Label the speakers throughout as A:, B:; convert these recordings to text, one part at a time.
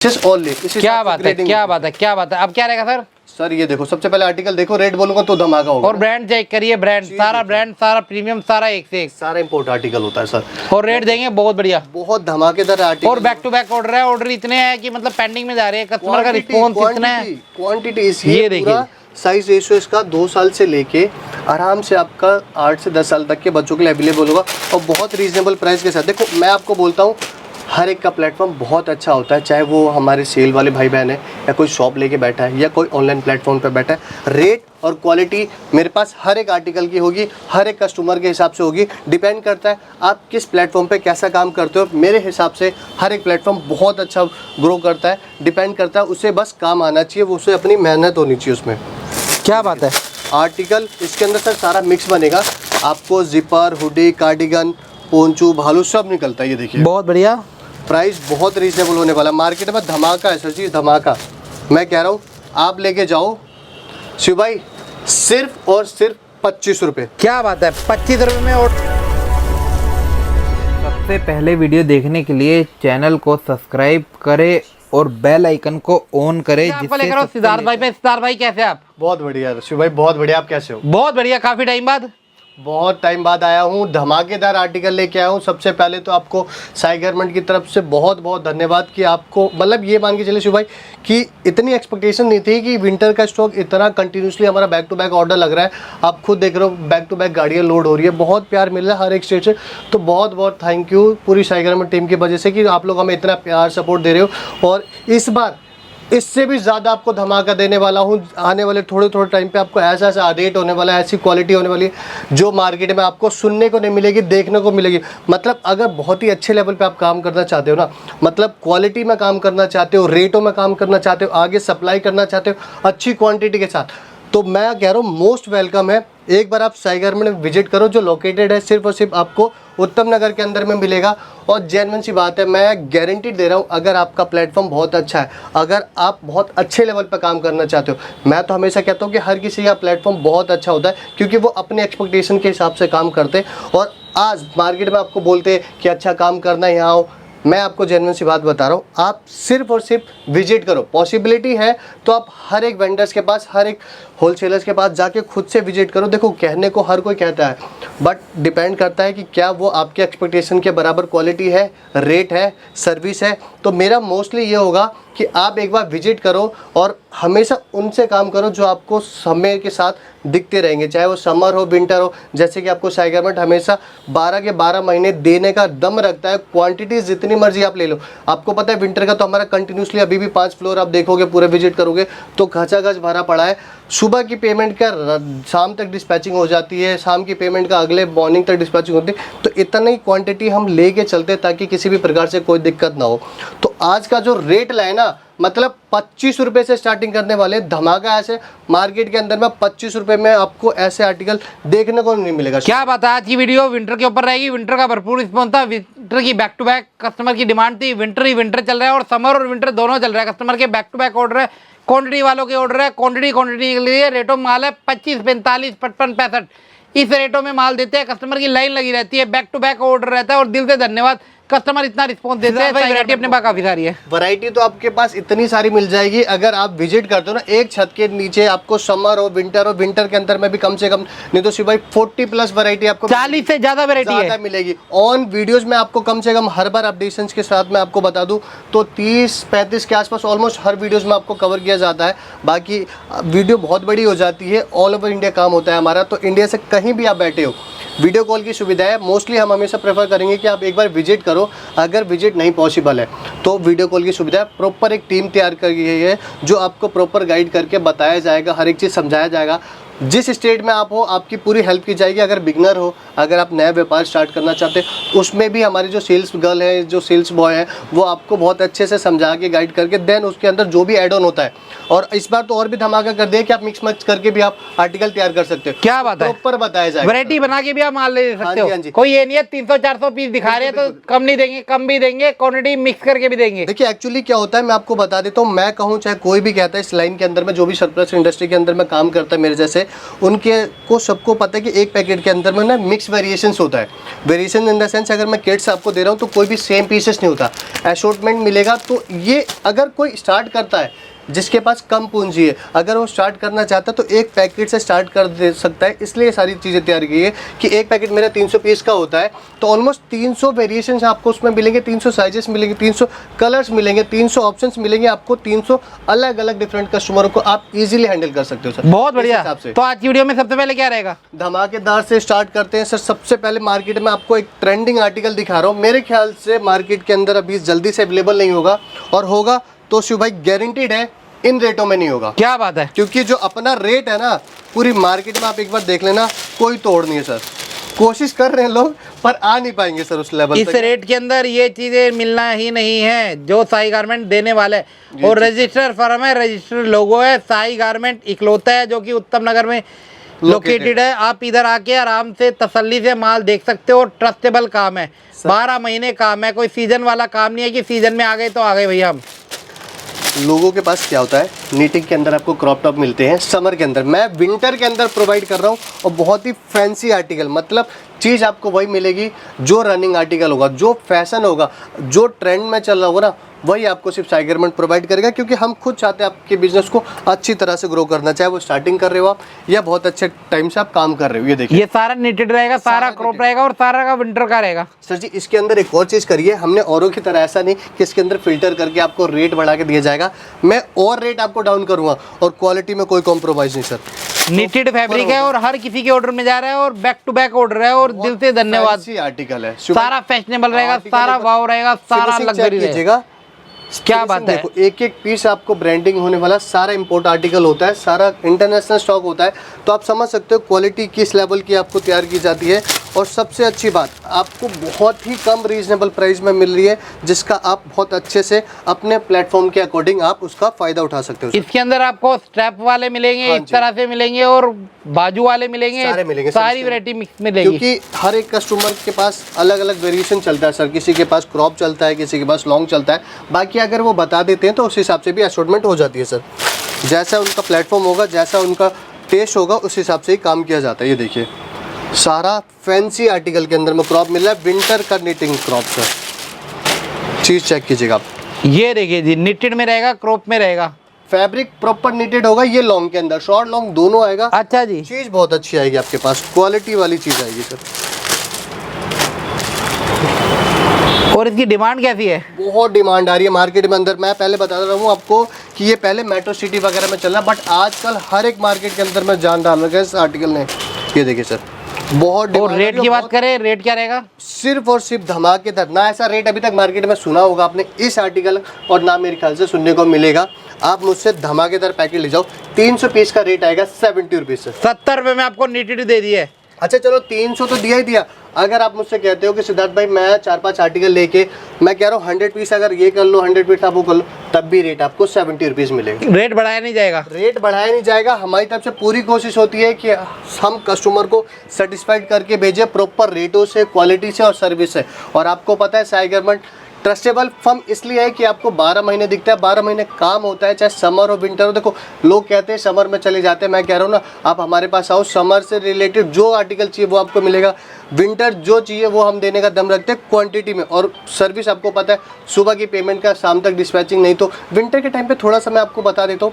A: क्या बात है, क्या बात है, क्या बात है। अब क्या रहेगा सर?
B: सर ये देखो, सबसे पहले आर्टिकल देखो, रेट बोलूंगा तो धमाका होगा।
A: और ब्रांड चेक करिए, ब्रांड सारा प्रीमियम, सारा एक से एक,
B: सारा इंपोर्ट आर्टिकल होता है सर।
A: और रेट देंगे बहुत बढ़िया,
B: बहुत धमाकेदार आर्टिकल।
A: और बैक टू बैक ऑर्डर है, ऑर्डर इतने हैं कि मतलब पेंडिंग में जा रहे हैं, कस्टमर का रिस्पॉन्स इतना है।
B: क्वांटिटी ये देखिए, साइज रेशियो इसका 2 साल से लेके आराम से आपका 8 से 10 साल तक के बच्चों के लिए अवेलेबल होगा, और बहुत रीजनेबल प्राइस के साथ। देखो मैं आपको बोलता हूँ, हर एक का प्लेटफॉर्म बहुत अच्छा होता है, चाहे वो हमारे सेल वाले भाई बहन है, या कोई शॉप लेके बैठा है, या कोई ऑनलाइन प्लेटफॉर्म पे बैठा है। रेट और क्वालिटी मेरे पास हर एक आर्टिकल की होगी, हर एक कस्टमर के हिसाब से होगी। डिपेंड करता है आप किस प्लेटफॉर्म पे कैसा काम करते हो। मेरे हिसाब से हर एक प्लेटफॉर्म बहुत अच्छा ग्रो करता है, डिपेंड करता है, उसे बस काम आना चाहिए, वो उसे अपनी मेहनत होनी चाहिए उसमें।
A: क्या बात है।
B: आर्टिकल इसके अंदर सर सारा मिक्स बनेगा, आपको जिपर, हुडी, कार्डिगन, पोंचू, भालू सब निकलता है। ये देखिए
A: बहुत बढ़िया,
B: प्राइस बहुत रीजनेबल होने वाला। मार्केट में धमाका है सर जी, धमाका। मैं कह रहा हूँ आप लेके जाओ शिव भाई, सिर्फ और सिर्फ 25 रुपये।
A: क्या बात है, 25 रुपये में। और सबसे पहले वीडियो देखने के लिए चैनल को सब्सक्राइब करें और बेल आइकन को ऑन करें। सिद्धार्थ भाई पे, सिद्धार्थ भाई कैसे आप?
B: बहुत बढ़िया शिव भाई, बहुत बढ़िया। आप कैसे हो?
A: बहुत बढ़िया, काफी टाइम बाद,
B: बहुत टाइम बाद आया हूँ, धमाकेदार आर्टिकल लेके आया हूँ। सबसे पहले तो आपको साई गारमेंट की तरफ से बहुत बहुत धन्यवाद कि आपको, मतलब ये मान के चले शिव भाई कि इतनी एक्सपेक्टेशन नहीं थी कि विंटर का स्टॉक इतना कंटिन्यूसली हमारा बैक टू बैक ऑर्डर लग रहा है। आप खुद देख रहे हो, बैक टू बैक गाड़ियाँ लोड हो रही है, बहुत प्यार मिल रहा है हर एक स्टेट से। तो बहुत बहुत थैंक यू पूरी साई गारमेंट टीम की वजह से कि आप लोग हमें इतना प्यार सपोर्ट दे रहे हो। और इस बार इससे भी ज़्यादा आपको धमाका देने वाला हूँ। आने वाले थोड़े टाइम पे आपको ऐसा ऐसा रेट होने वाला है, ऐसी क्वालिटी होने वाली है जो मार्केट में आपको सुनने को नहीं मिलेगी, देखने को मिलेगी। मतलब अगर बहुत ही अच्छे लेवल पे आप काम करना चाहते हो ना, मतलब क्वालिटी में काम करना चाहते हो, रेटों में काम करना चाहते हो, आगे सप्लाई करना चाहते हो अच्छी क्वान्टिटी के साथ, तो मैं कह रहा हूँ मोस्ट वेलकम है। एक बार आप साई गारमेंट में विजिट करो, जो लोकेटेड है सिर्फ और सिर्फ आपको उत्तम नगर के अंदर में मिलेगा। और जेन्युइन सी बात है, मैं गारंटी दे रहा हूँ, अगर आपका प्लेटफॉर्म बहुत अच्छा है, अगर आप बहुत अच्छे लेवल पर काम करना चाहते हो, मैं तो हमेशा कहता हूँ कि हर किसी का प्लेटफॉर्म बहुत अच्छा होता है, क्योंकि वो अपने एक्सपेक्टेशन के हिसाब से काम करते हैं। और आज मार्केट में आपको बोलते हैं कि अच्छा काम करना है, यहाँ आओ। मैं आपको जेन्युइन सी बात बता रहा हूँ, आप सिर्फ और सिर्फ विजिट करो। पॉसिबिलिटी है तो आप हर एक वेंडर्स के पास, हर एक होलसेलर्स के पास जाके खुद से विजिट करो। देखो कहने को हर कोई कहता है, बट डिपेंड करता है कि क्या वो आपके एक्सपेक्टेशन के बराबर क्वालिटी है, रेट है, सर्विस है। तो मेरा मोस्टली ये होगा कि आप एक बार विजिट करो और हमेशा उनसे काम करो जो आपको समय के साथ दिखते रहेंगे, चाहे वो समर हो, विंटर हो। जैसे कि आपको साई गारमेंट हमेशा 12 के 12 महीने देने का दम रखता है। क्वांटिटी जितनी मर्जी आप ले लो। आपको पता है विंटर का तो हमारा कंटिन्यूसली अभी भी 5 फ्लोर आप देखोगे, पूरे विजिट करोगे तो खचाखच भरा पड़ा है। सुबह की पेमेंट का शाम तक डिस्पैचिंग हो जाती है, शाम की पेमेंट का अगले मॉर्निंग तक डिस्पैचिंग होती है। तो इतना ही क्वांटिटी हम लेके चलते ताकि किसी भी प्रकार से कोई दिक्कत ना हो। तो आज का जो रेट लाए ना, मतलब 25 रुपये से स्टार्टिंग करने वाले, धमाका। ऐसे मार्केट के अंदर में 25 रुपये में आपको ऐसे आर्टिकल देखने को नहीं मिलेगा।
A: क्या बात है, आज की वीडियो विंटर के ऊपर रहेगी। विंटर का भरपूर रिस्पॉन्स था, विंटर की बैक टू बैक कस्टमर की डिमांड थी। विंटर ही विंटर चल रहा है और समर और विंटर दोनों चल रहा है। कस्टमर के बैक टू बैक ऑर्डर है, क्वांटिटी वालों के ऑर्डर है। क्वांटिटी के लिए रेटों में माल है 25, 45, 55, 65, इस रेटों में माल देते हैं। कस्टमर की लाइन लगी रहती है, बैक टू बैक ऑर्डर रहता है और दिल से धन्यवाद, कस्टमर इतना रिस्पॉन्स देते हैं। वैरायटी अपने पास काफी सारी है।
B: वैरायटी तो आपके पास इतनी सारी मिल जाएगी, अगर आप विजिट करते हो ना एक छत के नीचे, आपको समर हो, विंटर के अंदर में भी कम से कम नहीं तो शिव भाई 40+ वैरायटी आपको,
A: 40 से ज्यादा वैरायटी
B: मिलेगी। ऑन वीडियोस में आपको कम से कम हर बार अपडेशंस के साथ मैं आपको बता दूं तो 30-35 के आसपास ऑलमोस्ट हर वीडियोस में आपको कवर किया जाता है। बाकी वीडियो बहुत बड़ी हो जाती है, ऑल ओवर इंडिया काम होता है हमारा। तो इंडिया से कहीं भी आप बैठे हो, वीडियो कॉल की सुविधा है। मोस्टली हम हमेशा प्रेफर करेंगे कि आप एक बार विजिट करो। अगर विजिट नहीं पॉसिबल है तो वीडियो कॉल की सुविधा है। प्रॉपर एक टीम तैयार करी है जो आपको प्रॉपर गाइड करके बताया जाएगा, हर एक चीज़ समझाया जाएगा। जिस स्टेट में आप हो आपकी पूरी हेल्प की जाएगी। अगर बिगनर हो, अगर आप नया व्यापार स्टार्ट करना चाहते हो, उसमें भी हमारी जो सेल्स गर्ल है, जो सेल्स बॉय है, वो आपको बहुत अच्छे से समझा के गाइड करके देन उसके अंदर जो भी एड ऑन होता है। और इस बार तो और भी धमाका कर दिया कि आप मिक्स मैच करके भी आप आर्टिकल तैयार कर सकते हो।
A: क्या बात है,
B: प्रॉपर बताया जाएगा।
A: वैरायटी बना के भी आप माल ले सकते हो। कोई ये नहीं है 300-400 पीस दिखा रहे हैं तो कम नहीं देंगे, कम भी देंगे, क्वांटिटी मिक्स करके भी देंगे।
B: देखिए एक्चुअली क्या होता है, मैं आपको बता देता हूँ। मैं कहूँ चाहे कोई भी कहता है, इस लाइन के अंदर में जो भी सरप्लस इंडस्ट्री के अंदर में काम करता है मेरे जैसे, उनके को सबको पता है कि एक पैकेट के अंदर में ना मिक्स वेरिएशंस होता है। वेरिएशन इन द सेंस अगर मैं किट्स आपको दे रहा हूँ तो कोई भी सेम पीसेस नहीं होता, एशॉर्टमेंट मिलेगा। तो ये अगर कोई स्टार्ट करता है जिसके पास कम पूंजी है, अगर वो स्टार्ट करना चाहता है तो एक पैकेट से स्टार्ट कर दे सकता है। इसलिए ये सारी चीज़ें तैयार की है कि एक पैकेट मेरा 300 पीस का होता है तो ऑलमोस्ट 300 वेरिएशंस आपको उसमें मिलेंगे, 300 साइजेस मिलेंगे, 300 कलर्स मिलेंगे, 300 ऑप्शंस मिलेंगे आपको, 300 अलग अलग डिफरेंट कस्टमरों को आप इजीली हैंडल कर सकते हो सर।
A: बहुत बढ़िया। तो आज की वीडियो में सबसे पहले क्या रहेगा?
B: धमाकेदार से स्टार्ट करते हैं सर। सबसे पहले मार्केट में आपको एक ट्रेंडिंग आर्टिकल दिखा रहा हूँ, मेरे ख्याल से मार्केट के अंदर अभी जल्दी से अवेलेबल नहीं होगा, और होगा तो शिव भाई गारंटीड है इन रेटों में नहीं होगा।
A: क्या बात है?
B: क्योंकि जो अपना रेट है ना पूरी मार्केट में आप एक बार देख लेना, कोई तोड़ नहीं है सर। कोशिश कर रहे हैं लोग पर आ नहीं पाएंगे सर उस लेवल
A: इस
B: तक।
A: रेट के अंदर ये चीजें मिलना ही नहीं है जो साई गारमेंट देने वाले है। और रजिस्टर फर्म है, रजिस्टर लोगो है, साई गारमेंट इकलौता है जो कि उत्तम नगर में लोकेटेड है। आप इधर आके आराम से तसल्ली से माल देख सकते हो। ट्रस्टेबल काम है, 12 महीने काम है, कोई सीजन वाला काम नहीं है कि सीजन में आ गए तो आ गए भैया। हम
B: लोगों के पास क्या होता है, नीटिंग के अंदर आपको क्रॉप टॉप मिलते हैं समर के अंदर, मैं विंटर के अंदर प्रोवाइड कर रहा हूँ। और बहुत ही फैंसी आर्टिकल, मतलब चीज़ आपको वही मिलेगी जो रनिंग आर्टिकल होगा, जो फैशन होगा, जो ट्रेंड में चल रहा होगा ना, वही आपको सिर्फ साई गारमेंट प्रोवाइड करेगा। क्योंकि हम खुद चाहते हैं आपके बिजनेस को अच्छी तरह से ग्रो करना, चाहे वो स्टार्टिंग कर रहे हो आप या बहुत अच्छे टाइम से आप काम कर रहे हो। ये देखिए
A: ये सारा नीटेड रहेगा, सारा क्रॉप रहेगा और सारा का विंटर का रहेगा।
B: सर जी इसके अंदर एक और चीज़ करिए, हमने औरों की तरह ऐसा नहीं कि इसके अंदर फिल्टर करके आपको रेट बढ़ा के दिया जाएगा। मैं और रेट आपको डाउन करूँगा और क्वालिटी में कोई कॉम्प्रोमाइज़ नहीं सर।
A: नीटेड फैब्रिक है और हर किसी के ऑर्डर में जा रहा है और बैक टू बैक ऑर्डर है और दिल से धन्यवाद।
B: आर्टिकल है,
A: सारा फैशनेबल रहेगा, सारा वाव रहेगा, सारा लग्जरी रहेगा। क्या बात है?
B: देखो एक एक पीस आपको ब्रांडिंग होने वाला, सारा इंपोर्ट आर्टिकल होता है, सारा इंटरनेशनल स्टॉक होता है। तो आप समझ सकते हो क्वालिटी किस लेवल की आपको तैयार की जाती है। और सबसे अच्छी बात आपको बहुत ही कम रीजनेबल प्राइस में मिल रही है, जिसका आप बहुत अच्छे से अपने प्लेटफॉर्म के अकॉर्डिंग आप उसका फायदा उठा सकते हो।
A: इसके अंदर आपको स्ट्रैप वाले मिलेंगे,
B: हाँ
A: इस तरह से मिलेंगे और बाजू वाले मिलेंगे,
B: सारे मिलेंगे,
A: सारी वैरायटी मिक्स मिलेगी।
B: क्योंकि हर एक कस्टमर के पास अलग अलग वेरिएशन चलता है सर। किसी के पास क्रॉप चलता है, किसी के पास लॉन्ग चलता है। बाकी अगर वो बता देते हैं तो उस हिसाब से भी असॉर्टमेंट हो जाती है सर। जैसा उनका प्लेटफॉर्म होगा, जैसा उनका टेस्ट होगा, उस हिसाब से ही काम किया जाता है। ये देखिए सारा फैंसी आर्टिकल के अंदर में क्रॉप मिल रहा है, विंटर का निटिंग क्रॉप सर। चीज़ चेक कीजिएगा आप,
A: ये देखिए जी, निटेड में रहेगा, क्रॉप में रहेगा,
B: फैब्रिक प्रॉपर निटेड होगा। ये लॉन्ग के अंदर शॉर्ट लॉन्ग दोनों आएगा।
A: अच्छा जी,
B: चीज़ बहुत अच्छी आएगी आपके पास, क्वालिटी वाली चीज़ आएगी सर।
A: और इसकी डिमांड कैसी है?
B: बहुत डिमांड आ रही है मार्केट में अंदर। मैं पहले बता रहा हूँ आपको कि ये पहले मेट्रो सिटी वगैरह में चल रहा है, बट आजकल हर एक मार्केट के अंदर में जान डाल रखा है इस आर्टिकल ने। ये देखिए सर बहुत
A: और रेट की बात करें, रेट क्या रहेगा?
B: सिर्फ और सिर्फ धमाकेदार। ना ऐसा रेट अभी तक मार्केट में सुना होगा आपने इस आर्टिकल, और ना मेरे ख्याल से सुनने को मिलेगा। आप मुझसे धमाकेदार पैकेट ले जाओ, 300 पीस का रेट आएगा 70 रुपीज़ से।
A: 70 रुपये में आपको नीटेड दे दिए।
B: अच्छा चलो 300 तो दिया ही दिया। अगर आप मुझसे कहते हो कि सिद्धार्थ भाई मैं 4-5 आर्टिकल लेके, मैं कह रहा हूँ 100 पीस अगर ये कर लो, 100 पीस आप वो कर लो, तब भी रेट आपको 70 रुपीज़ मिलेगा।
A: रेट बढ़ाया नहीं जाएगा?
B: रेट बढ़ाया नहीं जाएगा। हमारी तरफ से पूरी कोशिश होती है कि हम कस्टमर को सेटिस्फाइड करके भेजें प्रॉपर रेटों से, क्वालिटी से और सर्विस से। और आपको पता है साई गारमेंट ट्रस्टेबल फर्म इसलिए है कि आपको 12 महीने दिखता है, 12 महीने काम होता है, चाहे समर हो विंटर हो। देखो लोग कहते हैं समर में चले जाते हैं, मैं कह रहा हूँ ना आप हमारे पास आओ, समर से रिलेटेड जो आर्टिकल चाहिए वो आपको मिलेगा। विंटर जो चाहिए वो हम देने का दम रखते हैं क्वांटिटी में। और सर्विस आपको पता है, सुबह की पेमेंट का शाम तक डिस्पैचिंग नहीं। तो विंटर के टाइम पे थोड़ा सा मैं आपको बता देता हूँ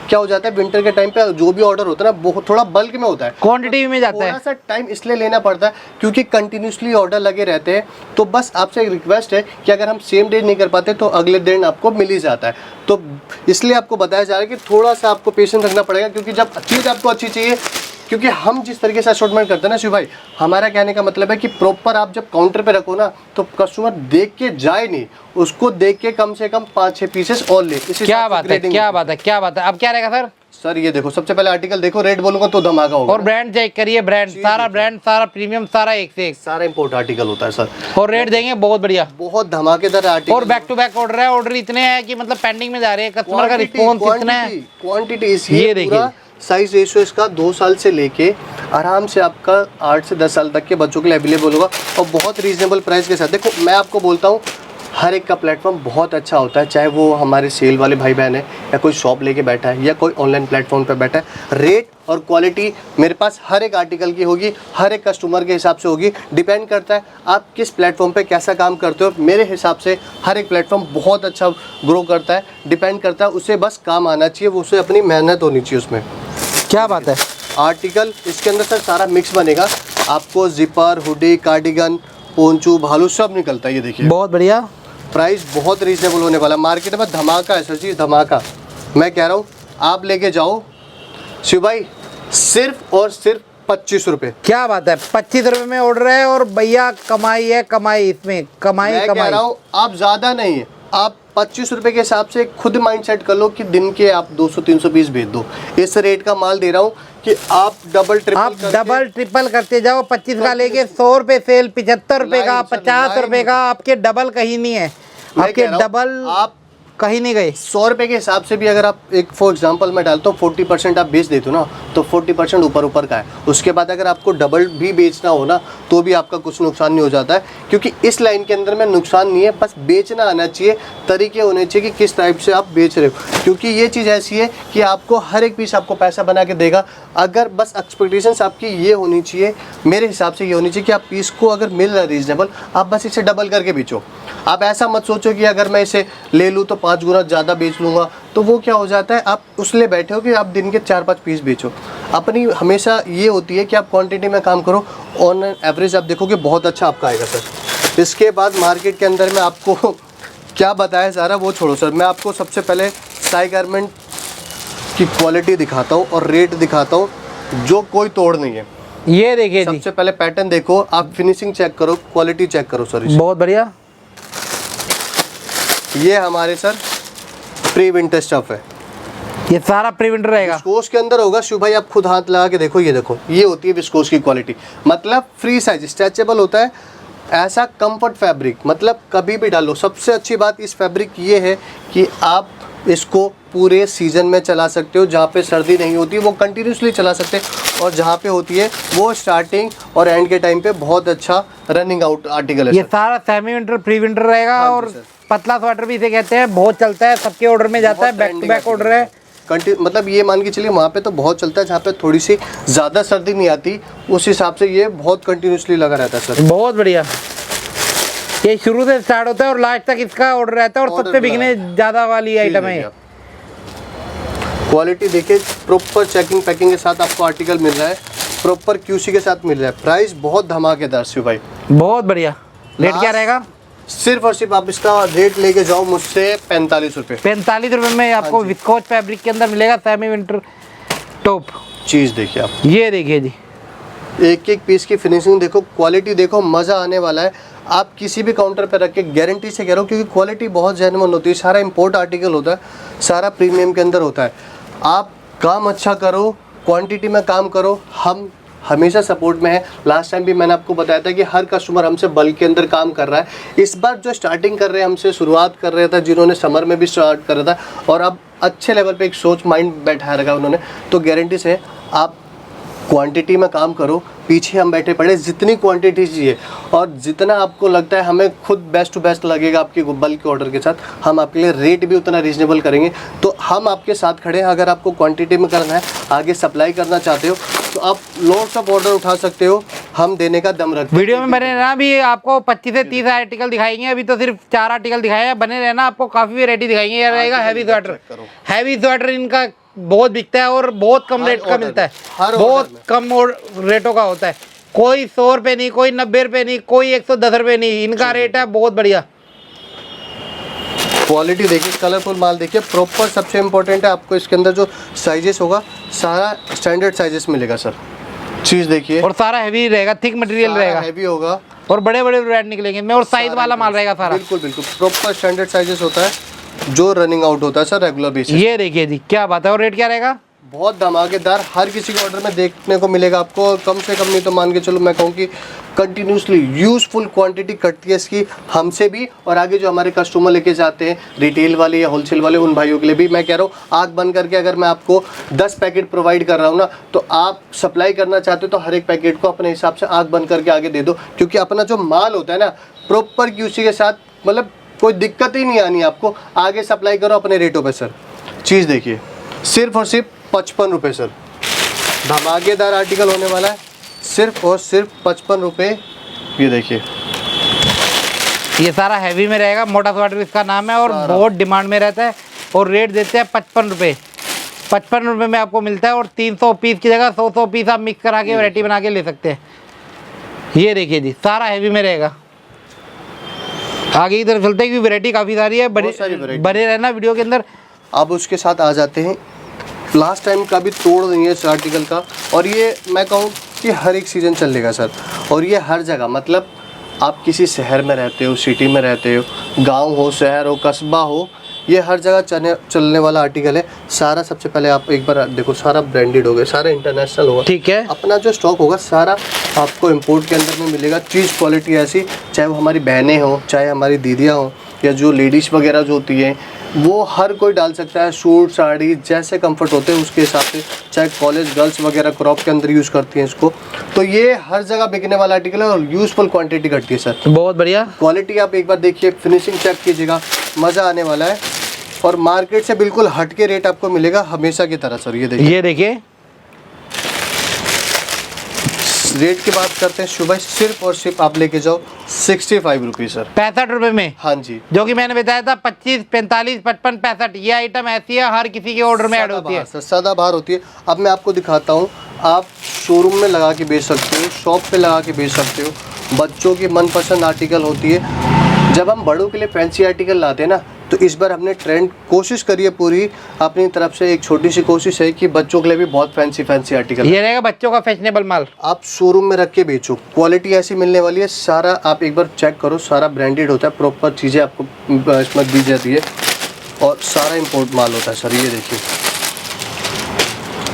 B: क्या हो जाता है। विंटर के टाइम पे जो भी ऑर्डर होता है ना वो थोड़ा बल्क में होता है,
A: क्वांटिटी में जाता है।
B: थोड़ा सा टाइम इसलिए लेना पड़ता है क्योंकि कंटिन्यूसली ऑर्डर लगे रहते हैं। तो बस आपसे एक रिक्वेस्ट है कि अगर हम सेम डे नहीं कर पाते तो अगले दिन आपको मिल ही जाता है। तो इसलिए आपको बताया जा रहा है कि थोड़ा सा आपको पेशेंस रखना पड़ेगा, क्योंकि जब चीज़ आपको अच्छी चाहिए, क्योंकि हम जिस तरीके से असॉर्टमेंट करते हैं ना शिव भाई, हमारा कहने का मतलब है कि प्रॉपर आप जब काउंटर पे रखो ना तो कस्टमर देख के जाए नहीं, उसको देख के कम से कम 5-6 पीसेस और ले।
A: क्या बात है, क्या बात है, क्या बात है। अब क्या रहेगा सर?
B: सर ये देखो सबसे पहले आर्टिकल देखो, रेट बोलूंगा तो धमाका होगा।
A: और ब्रांड चेक करिए, ब्रांड सारा, ब्रांड सारा प्रीमियम, सारा एक से एक,
B: सारा इंपोर्ट आर्टिकल होता है सर।
A: और रेट देंगे बहुत बढ़िया,
B: बहुत धमाकेदार आर्टिकल।
A: और बैक टू बैक ऑर्डर है, ऑर्डर इतने हैं कि मतलब पेंडिंग में जा रहे हैं, कस्टमर का रिस्पॉन्स इतना है।
B: क्वांटिटी
A: ये देखिए,
B: साइज रेशियो इसका 2 साल से लेके आराम से आपका 8 से 10 साल तक के बच्चों के लिए अवेलेबल होगा, और बहुत रीजनेबल प्राइस के साथ। देखो मैं आपको बोलता हूँ हर एक का प्लेटफॉर्म बहुत अच्छा होता है, चाहे वो हमारे सेल वाले भाई बहन है या कोई शॉप लेके बैठा है या कोई ऑनलाइन प्लेटफॉर्म पे बैठा है। रेट और क्वालिटी मेरे पास हर एक आर्टिकल की होगी, हर एक कस्टमर के हिसाब से होगी। डिपेंड करता है आप किस प्लेटफॉर्म पे कैसा काम करते हो। मेरे हिसाब से हर एक प्लेटफॉर्म बहुत अच्छा ग्रो करता है, डिपेंड करता है, उसे बस काम आना चाहिए, वो उसे अपनी मेहनत होनी चाहिए उसमें।
A: क्या बात है।
B: आर्टिकल इसके अंदर सर सारा मिक्स बनेगा, आपको जिपर, हुडी, कार्डिगन, पोंचू, भालू सब निकलता है। ये देखिए
A: बहुत बढ़िया।
B: प्राइस बहुत रीजनेबल होने वाला, मार्केट में धमाका है सर जी, धमाका। मैं कह रहा हूँ आप लेके जाओ शिव भाई, सिर्फ और सिर्फ 25 रुपये।
A: क्या बात है, 25 रुपये में ऑर्डर है और भैया कमाई है, कमाई इसमें, कमाई
B: मैं
A: कमाई।
B: कह रहा हूँ आप ज़्यादा नहीं है, आप 25 रुपये के हिसाब से खुद माइंड सेट कर लो कि दिन के आप 200-300 पीस भेज दो। इस रेट का माल दे रहा हूँ कि आप डबल
A: ट्रिपल करते जाओ। 25 का लेके 100 रुपये सेल, 75 रुपये का, 50 रुपये का, आपके डबल कहीं नहीं है, आपके डबल
B: आप
A: कहीं नहीं गए।
B: 100 रुपये के हिसाब से भी अगर आप एक फॉर एग्जांपल मैं डालता हूँ 40% आप बेच देते हो ना, तो 40% ऊपर का है। उसके बाद अगर आपको डबल भी बेचना हो ना तो भी आपका कुछ नुकसान नहीं हो जाता है, क्योंकि इस लाइन के अंदर में नुकसान नहीं है, बस बेचना आना चाहिए, तरीके होने चाहिए कि किस टाइप से आप बेच रहे हो। क्योंकि ये चीज़ ऐसी है कि आपको हर एक पीस आपको पैसा बना के देगा। अगर बस एक्सपेक्टेशंस आपकी ये होनी चाहिए, मेरे हिसाब से ये होनी चाहिए कि आप पीस को अगर मिल रहा है रीजनेबल, आप बस इसे डबल करके बेचो। आप ऐसा मत सोचो कि अगर मैं इसे ले लूँ तो 5 गुना ज़्यादा बेच लूँगा, तो वो क्या हो जाता है, आप उस लिए बैठे हो कि आप दिन के 4-5 पीस बेचो। अपनी हमेशा ये होती है कि आप क्वांटिटी में काम करो, ऑन एवरेज आप देखोगे बहुत अच्छा आपका आएगा सर। इसके बाद मार्केट के अंदर में आपको क्या बताया सारा वो छोड़ो सर, मैं आपको सबसे पहले साई गारमेंट की क्वालिटी दिखाता हूँ और रेट दिखाता हूँ, जो कोई तोड़ नहीं है।
A: ये देखिए जी,
B: सबसे पहले पैटर्न देखो, आप फिनिशिंग चेक करो, क्वालिटी चेक करो सर।
A: बहुत बढ़िया।
B: ये हमारे सर प्री विंटर स्टफ है,
A: ये सारा प्री विंटर रहेगा।
B: विस्कोस के अंदर होगा शिव भाई, आप खुद हाथ लगा के देखो, ये देखो, ये होती है विस्कोस की क्वालिटी, मतलब फ्री साइज, स्ट्रेचेबल होता है, ऐसा कंफर्ट फैब्रिक, मतलब कभी भी डालो। सबसे अच्छी बात इस फैब्रिक ये है कि आप इसको पूरे सीजन में चला सकते हो, जहाँ पे सर्दी नहीं होती वो कंटिन्यूसली चला सकते हैं, और जहाँ पे होती है वो स्टार्टिंग और एंड के टाइम पे बहुत अच्छा रनिंग आउट आर्टिकल है।
A: ये सारा सेमी विंटर प्री विंटर रहेगा, और पतला स्वेटर भी इसे कहते हैं, बहुत चलता है, सबके ऑर्डर में जाता है, बैक टू बैक ऑर्डर है।
B: मतलब ये मान के चलिए वहाँ पे तो बहुत चलता है, जहाँ पे थोड़ी सी ज़्यादा सर्दी नहीं आती, उस हिसाब से ये बहुत कंटिन्यूसली लगा रहता है सर।
A: बहुत बढ़िया। ये शुरू से स्टार्ट होता है और लास्ट तक इसका ऑर्डर रहता है, और सबसे बिकने ज़्यादा वाली आइटम है।
B: क्वालिटी देखिए, प्रॉपर चेकिंग पैकिंग के साथ आपको आर्टिकल मिल रहा है, प्रॉपर QC के साथ मिल रहा है। प्राइस बहुत धमाकेदार शिव भाई,
A: बहुत बढ़िया। रेट क्या रहेगा?
B: सिर्फ और सिर्फ आप इसका रेट लेके जाओ मुझसे 45 रुपये।
A: 45 रुपये में आपको विस्कोस फैब्रिक के अंदर मिलेगा सेमी विंटर टॉप।
B: चीज़ देखिए आप,
A: ये देखिए जी,
B: एक एक पीस की फिनिशिंग देखो, क्वालिटी देखो, मज़ा आने वाला है। आप किसी भी काउंटर पर रख के गारंटी से कह रहा हूँ, क्योंकि क्वालिटी बहुत जेन्युइन होती है, सारा इंपोर्ट आर्टिकल होता है, सारा प्रीमियम के अंदर होता है। आप काम अच्छा करो, क्वांटिटी में काम करो, हम हमेशा सपोर्ट में है। लास्ट टाइम भी मैंने आपको बताया था कि हर कस्टमर हमसे बल्क के अंदर काम कर रहा है। इस बार जो स्टार्टिंग कर रहे हैं, हमसे शुरुआत कर रहे थे, जिन्होंने समर में भी स्टार्ट कर रहा था और अब अच्छे लेवल पे एक सोच माइंड बैठा रखा उन्होंने, तो गारंटी से आप क्वांटिटी में काम करो। पीछे हम बैठे पड़े, जितनी क्वांटिटी चाहिए और जितना आपको लगता है हमें खुद बेस्ट टू बेस्ट लगेगा आपके बल्क के ऑर्डर के साथ, हम आपके लिए रेट भी उतना रीजनेबल करेंगे। तो हम आपके साथ खड़े हैं। अगर आपको क्वांटिटी में करना है, आगे सप्लाई करना चाहते हो, तो आप लॉट्स ऑफ ऑर्डर उठा सकते हो, हम देने का दम रखते हैं।
A: वीडियो में बने रहना, भी आपको 25 से 30 आर्टिकल दिखाएंगे, अभी तो सिर्फ 4 आर्टिकल दिखाए हैं। बने रहना, आपको काफ़ी वैरायटी दिखाएंगे। ये रहेगा हैवी स्वेटर। हैवी स्वेटर इनका बहुत बिकता है और बहुत कम रेट का मिलता है, बहुत कम रेटों का होता है। कोई 100 रुपये नहीं, कोई 90 रुपये नहीं, कोई 110 रुपये नहीं, इनका रेट है बहुत बढ़िया।
B: क्वालिटी देखिए, कलरफुल माल देखिए, प्रॉपर। सबसे इम्पोर्टेंट है आपको इसके अंदर जो साइजेस होगा, सारा स्टैंडर्ड साइजेस मिलेगा सर। चीज़ देखिए,
A: और सारा हैवी रहेगा, थिक मटेरियल रहेगा,
B: हैवी होगा
A: और बड़े बड़े ब्रांड निकलेंगे इसमें, और साइज वाला माल रहेगा सारा।
B: बिल्कुल बिल्कुल प्रॉपर स्टैंडर्ड साइजेस होता है, जो रनिंग आउट होता है सर रेगुलर बेसिस।
A: ये देखिए जी, क्या बात है। और रेट क्या रहेगा?
B: बहुत धमाकेदार, हर किसी के ऑर्डर में देखने को मिलेगा आपको। कम से कम नहीं तो मान के चलो, मैं कहूँ कि कंटिन्यूसली यूजफुल क्वांटिटी कटती है इसकी हमसे भी, और आगे जो हमारे कस्टमर लेके जाते हैं, रिटेल वाले या होलसेल वाले, उन भाइयों के लिए भी। मैं कह रहा हूँ आग बंद करके अगर मैं आपको 10 पैकेट प्रोवाइड कर रहा हूँ ना, तो आप सप्लाई करना चाहते हो तो हर एक पैकेट को अपने हिसाब से आग बंद करके आगे दे दो, क्योंकि अपना जो माल होता है ना, प्रॉपर QC के साथ, मतलब कोई दिक्कत ही नहीं आनी आपको, आगे सप्लाई करो अपने रेटों पे सर। चीज़ देखिए, सिर्फ और सिर्फ 55 रुपये सर, धमाकेदार आर्टिकल होने वाला है, सिर्फ और सिर्फ 55 रुपये। ये देखिए,
A: ये सारा हैवी में रहेगा, मोटा स्वेटर इसका नाम है और बहुत डिमांड में रहता है और रेट देते हैं 55 रुपये। 55 रुपये में आपको मिलता है और 300 पीस की जगह 100 पीस आप मिक्स करा के वैरायटी बना के ले सकते हैं। ये देखिए जी, सारा हैवी में रहेगा। आगे की तरफ चलते हैं क्योंकि वैरायटी काफ़ी सारी है, बने रहना वीडियो के अंदर।
B: अब उसके साथ आ जाते हैं, लास्ट टाइम का भी तोड़ देंगे इस आर्टिकल का, और ये मैं कहूँ कि हर एक सीज़न चलेगा सर, और ये हर जगह, मतलब आप किसी शहर में रहते हो, सिटी में रहते हो, गांव हो, शहर हो, कस्बा हो, ये हर जगह चलने वाला आर्टिकल है सारा। सबसे पहले आप एक बार देखो, सारा ब्रांडेड होगा, सारा इंटरनेशनल होगा,
A: ठीक है।
B: अपना जो स्टॉक होगा सारा आपको इंपोर्ट के अंदर में मिलेगा। चीज़ क्वालिटी ऐसी, चाहे वो हमारी बहनें हों, चाहे हमारी दीदियाँ हों, या जो लेडीज़ वगैरह जो होती हैं, वो हर कोई डाल सकता है। सूट साड़ी जैसे कंफर्ट होते हैं उसके हिसाब से, चाहे कॉलेज गर्ल्स वगैरह क्रॉप के अंदर यूज़ करती हैं इसको, तो ये हर जगह बिकने वाला आर्टिकल है और यूज़फुल क्वांटिटी घटती है सर।
A: बहुत बढ़िया
B: क्वालिटी आप एक बार देखिए, फिनिशिंग चेक कीजिएगा, मज़ा आने वाला है, और मार्केट से बिल्कुल हट के रेट आपको मिलेगा हमेशा की तरह सर। ये देखिए रेट की बात करते हैं शुभ, सिर्फ और सिर्फ आप लेके जाओ 65 रुपये सर,
A: 65 रुपये में।
B: हाँ जी,
A: जो कि मैंने बताया था 25, 45, 55, 65, ये आइटम ऐसी है हर किसी के ऑर्डर में ऐड होती है
B: सर, सदाबहार होती है। अब मैं आपको दिखाता हूँ, आप शोरूम में लगा के बेच सकते हो, शॉप पे लगा के बेच सकते हो, बच्चों की मनपसंद आर्टिकल होती है। जब हम बड़ों के लिए फैंसी आर्टिकल लाते हैं ना, तो इस बार हमने ट्रेंड कोशिश करी है पूरी अपनी तरफ से, एक छोटी सी कोशिश है कि बच्चों के लिए भी बहुत फैंसी आर्टिकल,
A: ये रहेगा बच्चों का फैशनेबल माल, आप
B: शोरूम में रख के बेचो, क्वालिटी ऐसी मिलने वाली है। सारा आप एक बार चेक करो, सारा ब्रांडेड होता है, प्रॉपर चीज़ें आपको इसमें दी जाती है, और सारा इम्पोर्ट माल होता है सर। ये देखिए,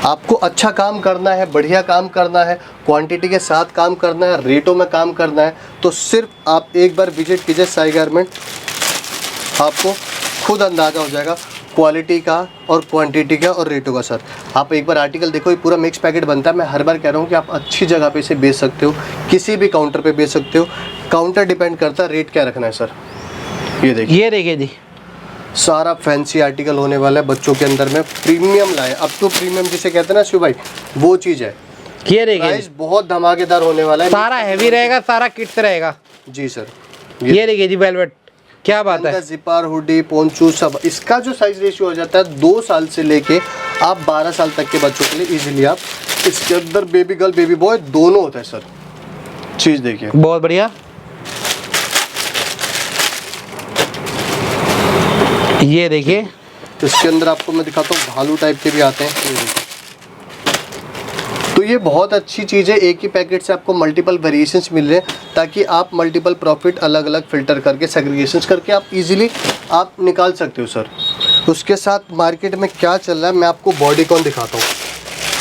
B: आपको अच्छा काम करना है, बढ़िया काम करना है, क्वांटिटी के साथ काम करना है, रेटों में काम करना है, तो सिर्फ आप एक बार विजिट कीजिए साई गारमेंट, आपको खुद अंदाज़ा हो जाएगा क्वालिटी का और क्वांटिटी का और रेटों का सर। आप एक बार आर्टिकल देखो, ये पूरा मिक्स पैकेट बनता है। मैं हर बार कह रहा हूँ कि आप अच्छी जगह पे इसे बेच सकते हो, किसी भी काउंटर पे बेच सकते हो, काउंटर डिपेंड करता है रेट क्या रखना है सर। ये देखिए
A: जी,
B: सारा फैंसी आर्टिकल होने वाला है बच्चों के अंदर में, प्रीमियम लाए, अब तो प्रीमियम जिसे कहते हैं ना शिव भाई, वो चीज़ है।
A: ये देखिए
B: प्राइस बहुत धमाकेदार होने वाला है,
A: सारा हैवी रहेगा, सारा किड्स रहेगा
B: जी सर।
A: ये देखिए जी, वेलवेट, क्या बात है,
B: जिपार, हुडी, पोंचू सब। इसका जो साइज रेशियो हो जाता है 2 साल से लेके आप 12 साल तक के बच्चों के लिए इजीली आप इसके अंदर बेबी गर्ल बेबी बॉय दोनों होता है सर। चीज़ देखिए,
A: बहुत बढ़िया। ये देखिए,
B: इसके अंदर आपको मैं दिखाता हूँ, भालू टाइप के भी आते हैं। तो ये बहुत अच्छी चीज़ है, एक ही पैकेट से आपको मल्टीपल वेरिएशंस मिल रहे हैं, ताकि आप मल्टीपल प्रॉफिट अलग अलग फ़िल्टर करके, सेग्रीगेशंस करके आप इजीली आप निकाल सकते हो सर। उसके साथ मार्केट में क्या चल रहा है मैं आपको बॉडीकॉन दिखाता हूँ।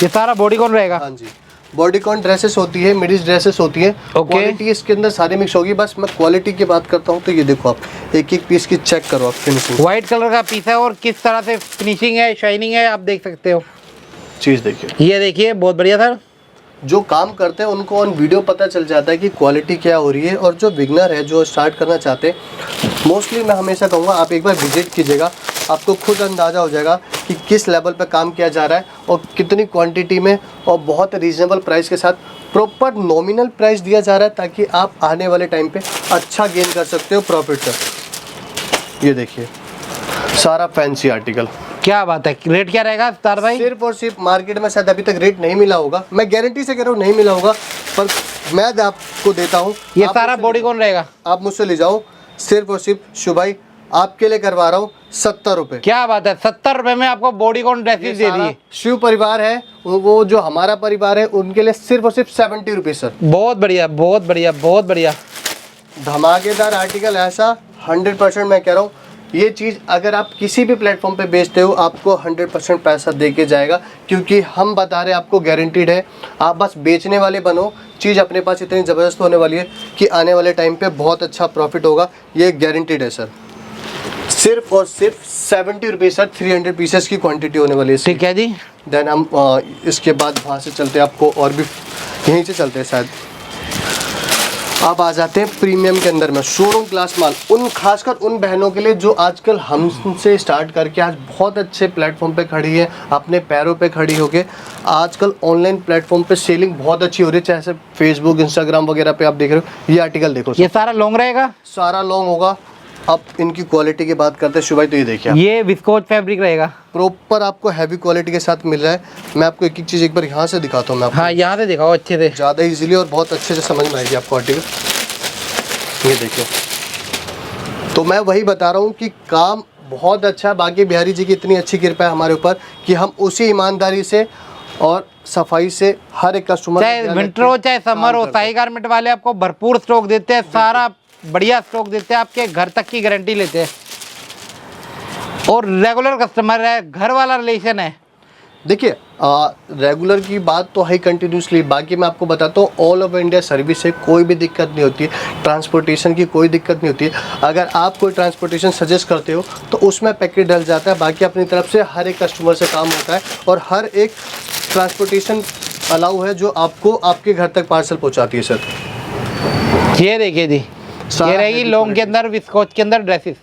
A: ये सारा बॉडीकॉन रहेगा,
B: हाँ जी, बॉडीकॉन ड्रेसेस होती है, मिडीज ड्रेसेस होती है, क्वालिटी इसके अंदर सारी मिक्स होगी। बस मैं क्वालिटी की बात करता हूँ, तो ये देखो आप एक एक पीस की चेक करो आप, फिनिशिंग
A: व्हाइट कलर का पीस है और किस तरह से फिनिशिंग है, शाइनिंग है, आप देख सकते हो।
B: चीज़ देखिए,
A: ये देखिए, बहुत बढ़िया सर।
B: जो काम करते हैं उनको ऑन वीडियो पता चल जाता है कि क्वालिटी क्या हो रही है, और जो बिगनर है, जो स्टार्ट करना चाहते हैं, मोस्टली मैं हमेशा कहूँगा आप एक बार विजिट कीजिएगा, आपको खुद अंदाज़ा हो जाएगा कि किस लेवल पे काम किया जा रहा है और कितनी क्वांटिटी में, और बहुत रीजनेबल प्राइस के साथ, प्रॉपर नॉमिनल प्राइस दिया जा रहा है, ताकि आप आने वाले टाइम पे अच्छा गेन कर सकते हो प्रॉफिट से। ये देखिए सारा फैंसी आर्टिकल,
A: क्या बात है, रेट क्या रहेगा तार भाई?
B: सिर्फ और सिर्फ मार्केट में शायद अभी तक रेट नहीं मिला होगा, मैं गारंटी से कह रहा हूँ नहीं मिला होगा, पर मैं आपको देता हूँ।
A: ये सारा बॉडीकॉन रहेगा,
B: आप मुझसे ले जाओ, सिर्फ और सिर्फ शुभ भाई आपके लिए करवा रहा हूँ 70 रुपये।
A: क्या बात है, 70 रुपये में आपको बॉडीकॉन ड्रेसेस दे दिए।
B: शिव परिवार है, वो जो हमारा परिवार है, उनके लिए सिर्फ और सिर्फ 70 रुपये सर।
A: बहुत बढ़िया, बहुत बढ़िया, बहुत बढ़िया,
B: धमाकेदार आर्टिकल ऐसा 100% मैं कह रहा हूँ। ये चीज़ अगर आप किसी भी प्लेटफॉर्म पे बेचते हो, आपको 100% पैसा दे के जाएगा, क्योंकि हम बता रहे हैं आपको, गारंटीड है। आप बस बेचने वाले बनो, चीज़ अपने पास इतनी ज़बरदस्त होने वाली है कि आने वाले टाइम पे बहुत अच्छा प्रॉफिट होगा, ये गारंटीड है सर। सिर्फ और सिर्फ 70 रुपये सर, 300 पीसेस की क्वांटिटी होने वाली है।
A: ठीक है जी।
B: देन हम इसके बाद वहाँ से चलते हैं, आपको और भी यहीं से चलते हैं शायद। अब आ जाते हैं प्रीमियम के अंदर में, शोरूम क्लास माल, उन खासकर उन बहनों के लिए जो आजकल हमसे स्टार्ट करके आज बहुत अच्छे प्लेटफॉर्म पे खड़ी है, अपने पैरों पे खड़ी होके। आजकल ऑनलाइन प्लेटफॉर्म पे सेलिंग बहुत अच्छी हो रही है, चाहे फेसबुक इंस्टाग्राम वगैरह पे आप देख रहे हो। ये आर्टिकल देखो,
A: ये सारा लॉन्ग रहेगा,
B: सारा लॉन्ग होगा। अब इनकी क्वालिटी की बात करते हैं शिव भाई, तो ये देखिए
A: ये विस्कोज फैब्रिक रहेगा,
B: प्रॉपर आपको हैवी क्वालिटी के साथ मिल रहा है। मैं आपको एक एक चीज़ एक बार यहाँ से दिखाता हूँ मैं आपको,
A: हाँ यहाँ से दिखाओ अच्छे से,
B: ज़्यादा इजीली और बहुत अच्छे से समझ में आएगी आपको आर्टिकल। ये देखिए, तो मैं वही बता रहा हूँ कि काम बहुत अच्छा है। बाकी बिहारी जी की इतनी अच्छी कृपा है हमारे ऊपर कि हम उसी ईमानदारी से और सफाई से हर एक कस्टमर,
A: चाहे विंटर हो चाहे समर हो, साई गारमेंट वाले आपको भरपूर स्टॉक देते हैं, सारा बढ़िया स्टॉक देते हैं, आपके घर तक की गारंटी लेते हैं और रेगुलर कस्टमर है, घर वाला रिलेशन है।
B: देखिए रेगुलर की बात तो है कंटिन्यूसली। बाकी मैं आपको बताता हूँ ऑल ओवर इंडिया सर्विस है, कोई भी दिक्कत नहीं होती है, ट्रांसपोर्टेशन की कोई दिक्कत नहीं होती है। अगर आप कोई ट्रांसपोर्टेशन सजेस्ट करते हो तो उसमें पैकेट डल जाता है। बाकी अपनी तरफ से हर एक कस्टमर से काम होता है और हर एक ट्रांसपोर्टेशन अलाउ है जो आपको आपके घर तक पार्सल पहुँचाती है सर।
A: ये देखिए जी, ये रहेगी लॉन्ग के अंदर, विस्कोच के अंदर ड्रेसेस,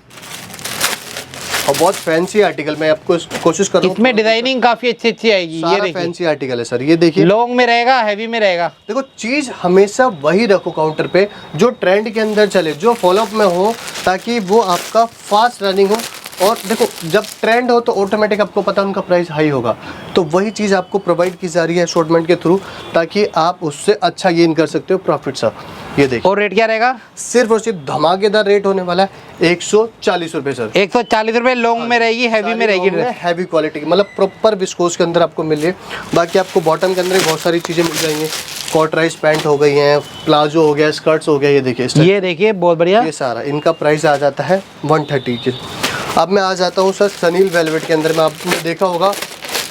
B: और बहुत फैंसी आर्टिकल। मैं आपको कोशिश कर रहा हूँ,
A: इसमें डिजाइनिंग काफी अच्छी अच्छी आएगी। ये
B: सारा
A: देखिए
B: फैंसी आर्टिकल है सर। ये देखिए,
A: लॉन्ग में रहेगा, हैवी में रहेगा।
B: देखो चीज़ हमेशा वही रखो काउंटर पे जो ट्रेंड के अंदर चले, जो फॉलोअप में हो, ताकि वो आपका फास्ट रनिंग हो। और देखो जब ट्रेंड हो तो ऑटोमेटिक आपको पता है उनका प्राइस हाई होगा, तो वही चीज़ आपको प्रोवाइड की जा रही है असॉर्टमेंट के थ्रू, ताकि आप उससे अच्छा गेन कर सकते हो प्रॉफिट सर। ये देखिए,
A: और रेट क्या रहेगा?
B: सिर्फ और सिर्फ धमाकेदार रेट होने वाला है 140 रुपये सर।
A: 140 रुपये लॉन्ग में रहेगी, हैवी में रहेगी ड्रेस,
B: हैवी क्वालिटी की, मतलब प्रॉपर विस्कोस के अंदर आपको मिल रही है। बाकी आपको बॉटम के अंदर बहुत सारी चीज़ें मिल जाएंगी, कॉटराइज पैंट हो गई हैं, प्लाजो हो गया, स्कर्ट्स हो गया। ये देखिए
A: बहुत बढ़िया।
B: ये सारा इनका प्राइस आ जाता है 130 के। अब मैं आ जाता हूँ सर सनील वेलवेट के अंदर में। आपने देखा होगा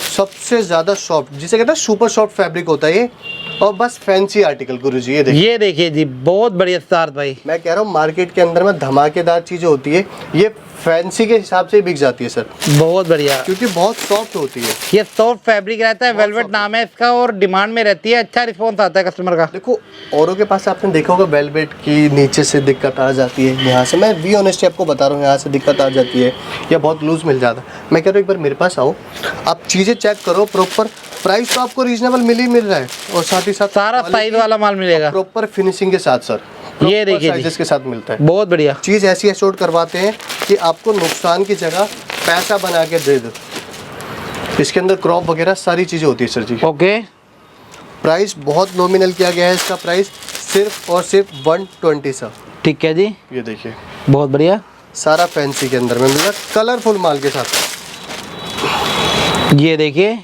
B: सबसे ज़्यादा सॉफ्ट, जिसे कहते हैं सुपर सॉफ्ट फैब्रिक होता है ये, और बस फैंसी आर्टिकल गुरुजी। ये देखिए
A: जी, बहुत बढ़िया सिद्धार्थ भाई।
B: मैं कह रहा हूँ मार्केट के अंदर में धमाकेदार चीज़ें होती है, ये फैंसी के हिसाब से बिक जाती है सर,
A: बहुत बढ़िया,
B: क्योंकि बहुत सॉफ्ट होती है।
A: ये सॉफ्ट फैब्रिक रहता है, वेलवेट नाम है इसका, और डिमांड में रहती है, अच्छा रिस्पॉन्स आता है कस्टमर का।
B: देखो औरों के पास आपने देखा होगा वेलवेट की नीचे से दिक्कत आ जाती है, यहाँ से मैं वी ऑनेस्टली आपको बता रहा हूँ, यहाँ से दिक्कत आ जाती है या बहुत लूज मिल जाता है। मैं कह रहा हूँ एक बार मेरे पास आओ, आप चीज़ें चेक करो, प्रॉपर प्राइस तो आपको रीजनेबल मिल रहा है, और साथ ही साथ
A: सारा साइज वाला माल मिलेगा,
B: प्रॉपर फिनिशिंग के साथ सर।
A: ये देखिए
B: साइजेस के साथ मिलता है,
A: बहुत बढ़िया
B: चीज़ ऐसी एश्योर करवाते हैं कि आपको नुकसान की जगह पैसा बना के दे दो। इसके अंदर क्रॉप वगैरह सारी चीज़ें होती है सर जी।
A: ओके,
B: प्राइस बहुत नॉमिनल किया गया है, इसका प्राइस सिर्फ और सिर्फ 120 सर।
A: ठीक है जी,
B: ये देखिए
A: बहुत बढ़िया,
B: सारा फैंसी के अंदर में मिल रहा है, कलरफुल माल के साथ।
A: ये देखिए,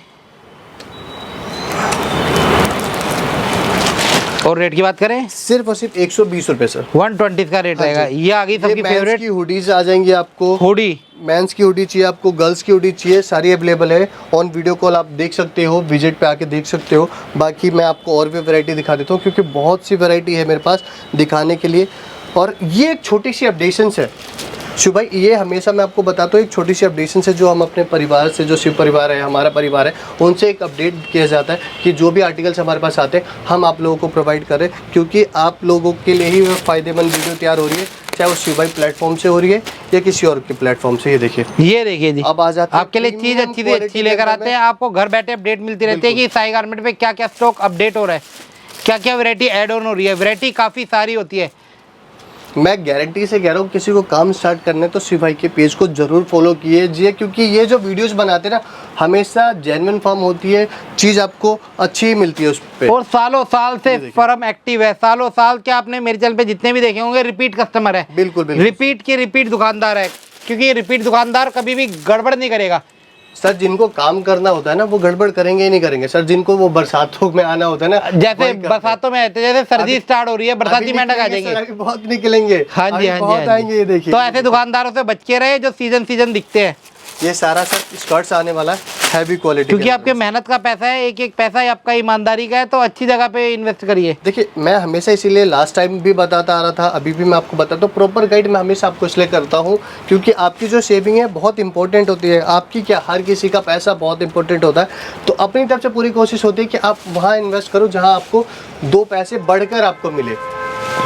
A: और रेट की बात करें
B: सिर्फ और सिर्फ 120 रुपये सर,
A: 120 का रेट रहेगा। ये आ गई सबकी फेवरेट
B: की हुडीज आ जाएंगी आपको,
A: हुडी,
B: मेंस की हुडी चाहिए आपको, गर्ल्स की हुडी चाहिए, सारी अवेलेबल है। ऑन वीडियो कॉल आप देख सकते हो, विजिट पे आके देख सकते हो। बाकी मैं आपको और भी वैरायटी दिखा देता हूँ, क्योंकि बहुत सी वैरायटी है मेरे पास दिखाने के लिए। और ये एक छोटी सी अपडेशन है शिव भाई, ये हमेशा मैं आपको बताता हूँ एक छोटी सी अपडेशन से, जो हम अपने परिवार से, जो शिव परिवार है, हमारा परिवार है, उनसे एक अपडेट किया जाता है कि जो भी आर्टिकल्स हमारे पास आते हैं हम आप लोगों को प्रोवाइड करें, क्योंकि आप लोगों के लिए ही फ़ायदेमंद वीडियो तैयार हो रही है, चाहे वो शिव भाई प्लेटफॉर्म से हो रही है या किसी और के प्लेटफॉर्म से। ये देखिए
A: जी, अब आ जाते हैं आपके लिए चीज़ अच्छी से अच्छी लेकर आते हैं, आपको घर बैठे अपडेट मिलती रहती है कि साई गारमेंट पे क्या क्या स्टॉक अपडेट हो रहा है, क्या क्या वैरायटी ऐड ऑन हो रही है। वैरायटी काफ़ी सारी होती है,
B: मैं गारंटी से कह रहा हूँ किसी को काम स्टार्ट करने तो शिव भाई के पेज को जरूर फॉलो कीजिए, क्योंकि ये जो वीडियोस बनाते हैं ना, हमेशा जेन्युइन फॉर्म होती है, चीज़ आपको अच्छी ही मिलती है उस पर।
A: और सालों साल से फर्म एक्टिव है, सालों साल के आपने मेरे चैनल पे जितने भी देखे होंगे रिपीट कस्टमर है,
B: बिल्कुल बिल्कुल
A: रिपीट के रिपीट दुकानदार है, क्योंकि रिपीट दुकानदार कभी भी गड़बड़ नहीं करेगा
B: सर। जिनको काम करना होता है ना वो गड़बड़ करेंगे ही नहीं करेंगे सर। जिनको वो बरसातों में आना होता है ना,
A: जैसे बरसातों में आते, जैसे सर्दी स्टार्ट हो रही है, बरसाती मेंढक आ जाएंगे,
B: अभी बहुत निकलेंगे।
A: हाँ जी, हाँ जी,
B: बहुत आएंगे। ये देखिए,
A: तो ऐसे दुकानदारों से बच के रहे जो सीजन दिखते हैं।
B: ये सारा सर स्कर्ट्स आने वाला है हैवी क्वालिटी,
A: क्योंकि आपके मेहनत का पैसा है, एक एक पैसा आपका ईमानदारी का है, तो अच्छी जगह पे इन्वेस्ट करिए।
B: देखिए मैं हमेशा इसीलिए लास्ट टाइम भी बताता आ रहा था, अभी भी मैं आपको बताता हूँ, प्रॉपर गाइड मैं हमेशा आपको इसलिए करता हूँ क्योंकि आपकी जो सेविंग है बहुत इंपॉर्टेंट होती है। आपकी क्या, हर किसी का पैसा बहुत इंपॉर्टेंट होता है, तो अपनी तरफ से पूरी कोशिश होती है कि आप वहाँ इन्वेस्ट करो जहाँ आपको 2 पैसे बढ़कर आपको मिले।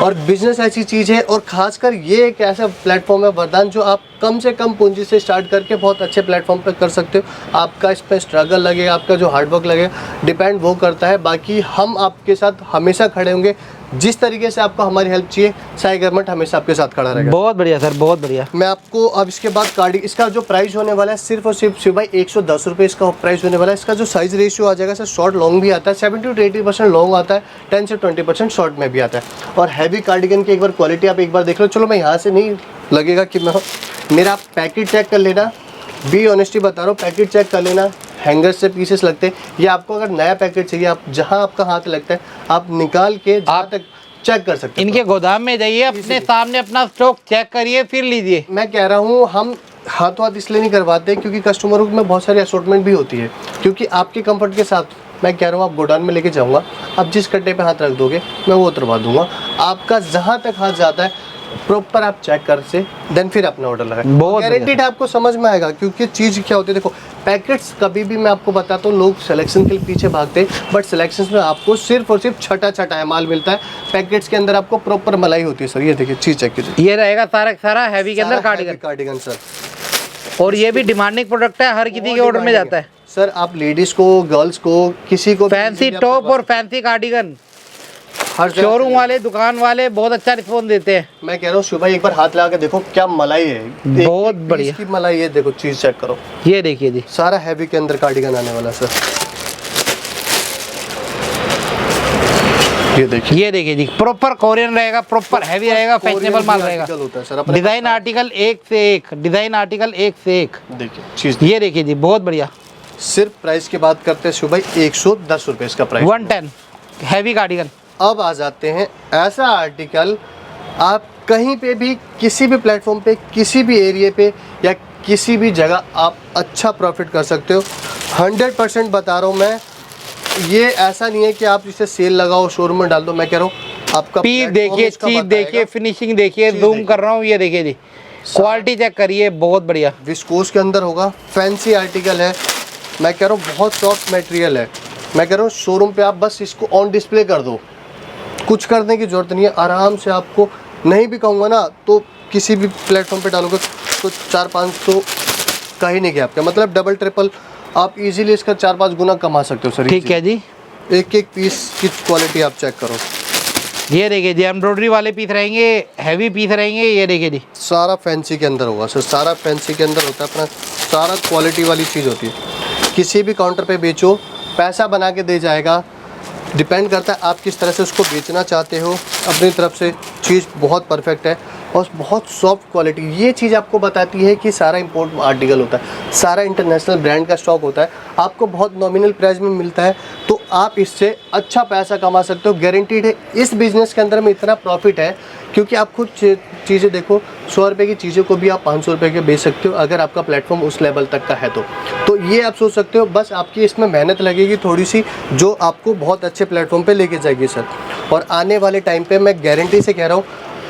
B: और बिजनेस ऐसी चीज़ है, और खासकर ये एक ऐसा प्लेटफॉर्म है वरदान, जो आप कम से कम पूंजी से स्टार्ट करके बहुत अच्छे प्लेटफॉर्म पे कर सकते हो। आपका इस पर स्ट्रगल लगेगा, आपका जो हार्डवर्क लगेगा, डिपेंड वो करता है। बाकी हम आपके साथ हमेशा खड़े होंगे। जिस तरीके से आपको हमारी हेल्प चाहिए, साई गारमेंट हमेशा आपके साथ खड़ा रहेगा।
A: बहुत बढ़िया सर, बहुत बढ़िया।
B: मैं आपको अब इसके बाद कार्डिंग, इसका जो प्राइस होने वाला है सिर्फ और सिर्फ शिव भाई 110 रुपये इसका प्राइस होने वाला है। इसका जो साइज रेशियो आ जाएगा सर, शॉर्ट लॉन्ग भी आता है, 70 to 80% लॉन्ग आता है, 10 से 20% शॉर्ट में भी आता है। और हैवी कार्डिगन की एक बार क्वालिटी आप एक बार देख लो। चलो मैं यहाँ से नहीं लगेगा कि मैं, मेरा पैकेट चेक कर लेना, बी ऑनेस्टी बता रहा हूँ, पैकेट चेक कर लेना। हैंगर से पीसेस लगते हैं, ये आपको अगर नया पैकेट चाहिए, आप जहाँ आपका हाथ लगता है आप निकाल के जहाँ तक चेक कर सकते हैं।
A: इनके गोदाम में जाइए, अपने सामने अपना स्टॉक चेक करिए, फिर लीजिए।
B: मैं कह रहा हूँ हम हाथों हाथ इसलिए नहीं करवाते क्योंकि कस्टमरों में बहुत सारी असॉर्टमेंट भी होती है, क्योंकि आपके कंफर्ट के साथ मैं कह रहा हूँ आप गोडाउन में लेके जाऊँगा, आप जिस कट्टे पे हाथ रख दोगे मैं वो उतरवा दूंगा। आपका जहाँ तक हाथ जाता है प्रॉपर आप चेक कर से देन फिर अपना ऑर्डर लगाएं।
A: बहुत
B: गारंटीड आपको समझ में आएगा, क्योंकि चीज़ क्या होती है, देखो पैकेट्स कभी भी मैं आपको बताता हूँ, लोग सिलेक्शन के पीछे भागते हैं, बट सिलेक्शन में आपको सिर्फ और सिर्फ छटा है माल मिलता है। पैकेट्स के अंदर आपको प्रॉपर मलाई होती है सर। ये देखिए चीज़ चेक कीजिए,
A: ये रहेगा सारा सारा हैवी के अंदर
B: कार्डिगन सर।
A: और ये भी डिमांडिंग प्रोडक्ट है, हर किसी के ऑर्डर में जाता है
B: सर। आप लेडीज को, गर्ल्स को, किसी को
A: फैंसी टॉप और फैंसी कार्डिगन,
B: हर
A: शोरूम वाले, दुकान वाले बहुत अच्छा रिस्पॉन्स देते हैं।
B: मैं कह रहा हूँ शिव भाई एक बार हाथ लगा के देखो क्या मलाई है,
A: बहुत बढ़िया
B: इसकी मलाई है। देखो चीज चेक करो,
A: ये देखिए जी,
B: सारा हैवी के अंदर कार्डिगन आने वाला सर। ये देखिए
A: जी, प्रॉपर कोरियन रहेगा, प्रॉपर हैवी रहेगा, फैशनेबल माल रहेगा।
B: होता है सर,
A: डिजाइन आर्टिकल एक से एक, डिजाइन आर्टिकल एक से एक।
B: देखिए चीज,
A: ये देखिए जी, बहुत बढ़िया।
B: सिर्फ प्राइस की बात करते हैं शिव भाई, 110 रुपये इसका प्राइस,
A: 110 हैवी कार्डिगन।
B: अब आ जाते हैं ऐसा आर्टिकल, आप कहीं पे भी, किसी भी प्लेटफॉर्म पे, किसी भी एरिया पे या किसी भी जगह आप अच्छा प्रॉफिट कर सकते हो। 100% बता रहा हूँ मैं। ये ऐसा नहीं है कि आप इसे सेल लगाओ, शोरूम में डाल दो। मैं कह रहा हूँ आपका
A: पीस देखिए, चीज देखिए, फिनिशिंग देखिए, जूम कर रहा हूँ, ये देखिए जी, क्वालिटी चेक करिए, बहुत बढ़िया।
B: विस्कोस के अंदर होगा, फैंसी आर्टिकल है। मैं कह रहा हूँ बहुत सॉफ्ट मटेरियल है। मैं कह रहा हूँ शोरूम पे आप बस इसको ऑन डिस्प्ले कर दो, कुछ करने की जरूरत नहीं है। आराम से आपको, नहीं भी कहूँगा ना तो किसी भी प्लेटफॉर्म पे डालोगे तो 400-500 का ही नहीं गया आपका, मतलब डबल ट्रिपल आप इजीली इसका 4-5 गुना कमा सकते हो सर।
A: ठीक है जी,
B: एक एक पीस की क्वालिटी आप चेक करो।
A: ये देखिए जी, एम्ब्रॉयडरी वाले पीस रहेंगे, हैवी पीस रहेंगे। ये देखिए जी,
B: सारा फैंसी के अंदर होगा सर, सारा फैंसी के अंदर होता है अपना, सारा क्वालिटी वाली चीज़ होती है। किसी भी काउंटर पे बेचो, पैसा बना के दे जाएगा। डिपेंड करता है आप किस तरह से उसको बेचना चाहते हो। अपनी तरफ से चीज़ बहुत परफेक्ट है और बहुत सॉफ्ट क्वालिटी। ये चीज़ आपको बताती है कि सारा इंपोर्ट आर्टिकल होता है, सारा इंटरनेशनल ब्रांड का स्टॉक होता है, आपको बहुत नॉमिनल प्राइस में मिलता है, तो आप इससे अच्छा पैसा कमा सकते हो। गारंटीड है इस बिज़नेस के अंदर में इतना प्रॉफिट है, क्योंकि आप खुद चीज़ें देखो, 100 रुपये की चीज़ों को भी आप 500 रुपये के बेच सकते हो, अगर आपका प्लेटफॉर्म उस लेवल तक का है तो ये आप सोच सकते हो। बस आपकी इसमें मेहनत लगेगी थोड़ी सी, जो आपको बहुत अच्छे प्लेटफॉर्म पे लेके जाएगी सर। और आने वाले टाइम पे मैं गारंटी से कह रहा हूँ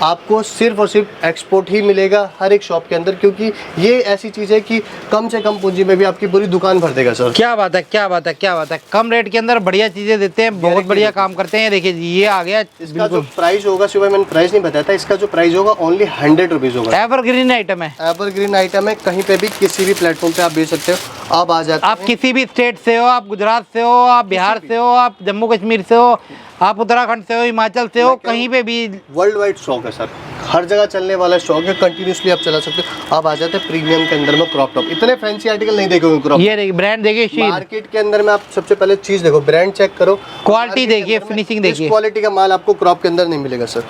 B: आपको सिर्फ और सिर्फ एक्सपोर्ट ही मिलेगा हर एक शॉप के अंदर, क्योंकि ये ऐसी चीज़ है कि कम से कम पूंजी में भी आपकी पूरी दुकान भर देगा सर।
A: क्या बात है, क्या बात है, क्या बात है। कम रेट के अंदर बढ़िया चीज़ें देते हैं, बहुत बढ़िया काम करते हैं। देखिए जी, ये आ गया।
B: इसका जो प्राइस होगा, सुबह मैंने प्राइस नहीं बताया था, इसका जो प्राइस होगा ओनली 100 रुपीज़ होगा।
A: एवरग्रीन आइटम है,
B: एवरग्रीन आइटम है, कहीं पे भी किसी भी प्लेटफॉर्म पे आप बेच सकते हो। आप आ जाते
A: आप किसी भी स्टेट से हो, आप गुजरात से हो, आप बिहार से हो, आप जम्मू कश्मीर से हो, आप उत्तराखंड से हो, हिमाचल से हो, कहीं पे भी
B: वर्ल्ड वाइड स्टॉक है सर, हर जगह चलने वाला स्टॉक है, कंटिन्यूसली आप चला सकते हो। आप आ जाते हैं प्रीमियम के अंदर में क्रॉप टॉप, इतने फैंसी आर्टिकल नहीं देखे क्रॉप।
A: ये देखिए ब्रांड देखिए,
B: मार्केट के अंदर में आप सबसे पहले चीज देखो, ब्रांड चेक करो,
A: क्वालिटी देखिए, फिनिशिंग देखिए।
B: क्वालिटी का माल आपको क्रॉप के अंदर नहीं मिलेगा सर।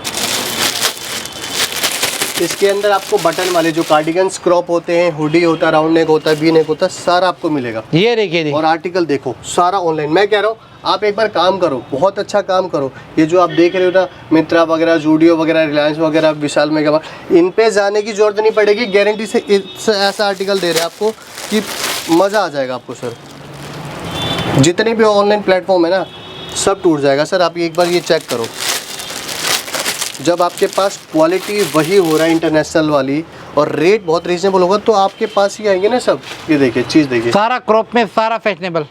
B: इसके अंदर आपको बटन वाले जो कार्डिगन्स क्रॉप होते हैं, हुडी होता है, राउंड नेक होता है, वी नेक होता है, सारा आपको मिलेगा।
A: ये देखिए
B: और आर्टिकल देखो सारा ऑनलाइन। मैं कह रहा हूँ आप एक बार काम करो, बहुत अच्छा काम करो। ये जो आप देख रहे हो ना, मिंत्रा वगैरह, जूडियो वगैरह, रिलायंस वगैरह, विशाल मेगा, इन पे जाने की जरूरत नहीं पड़ेगी। गारंटी से ऐसा आर्टिकल दे रहे हैं आपको कि मज़ा आ जाएगा आपको सर। जितने भी ऑनलाइन प्लेटफॉर्म है ना, सब टूट जाएगा सर। आप एक बार ये चेक करो, जब आपके पास क्वालिटी वही हो रहा है इंटरनेशनल वाली और रेट बहुत रीजनेबल होगा, तो आपके पास ही आएंगे ना सब। ये देखिए चीज़ देखिए,
A: सारा क्रॉप में, सारा फैशनेबल,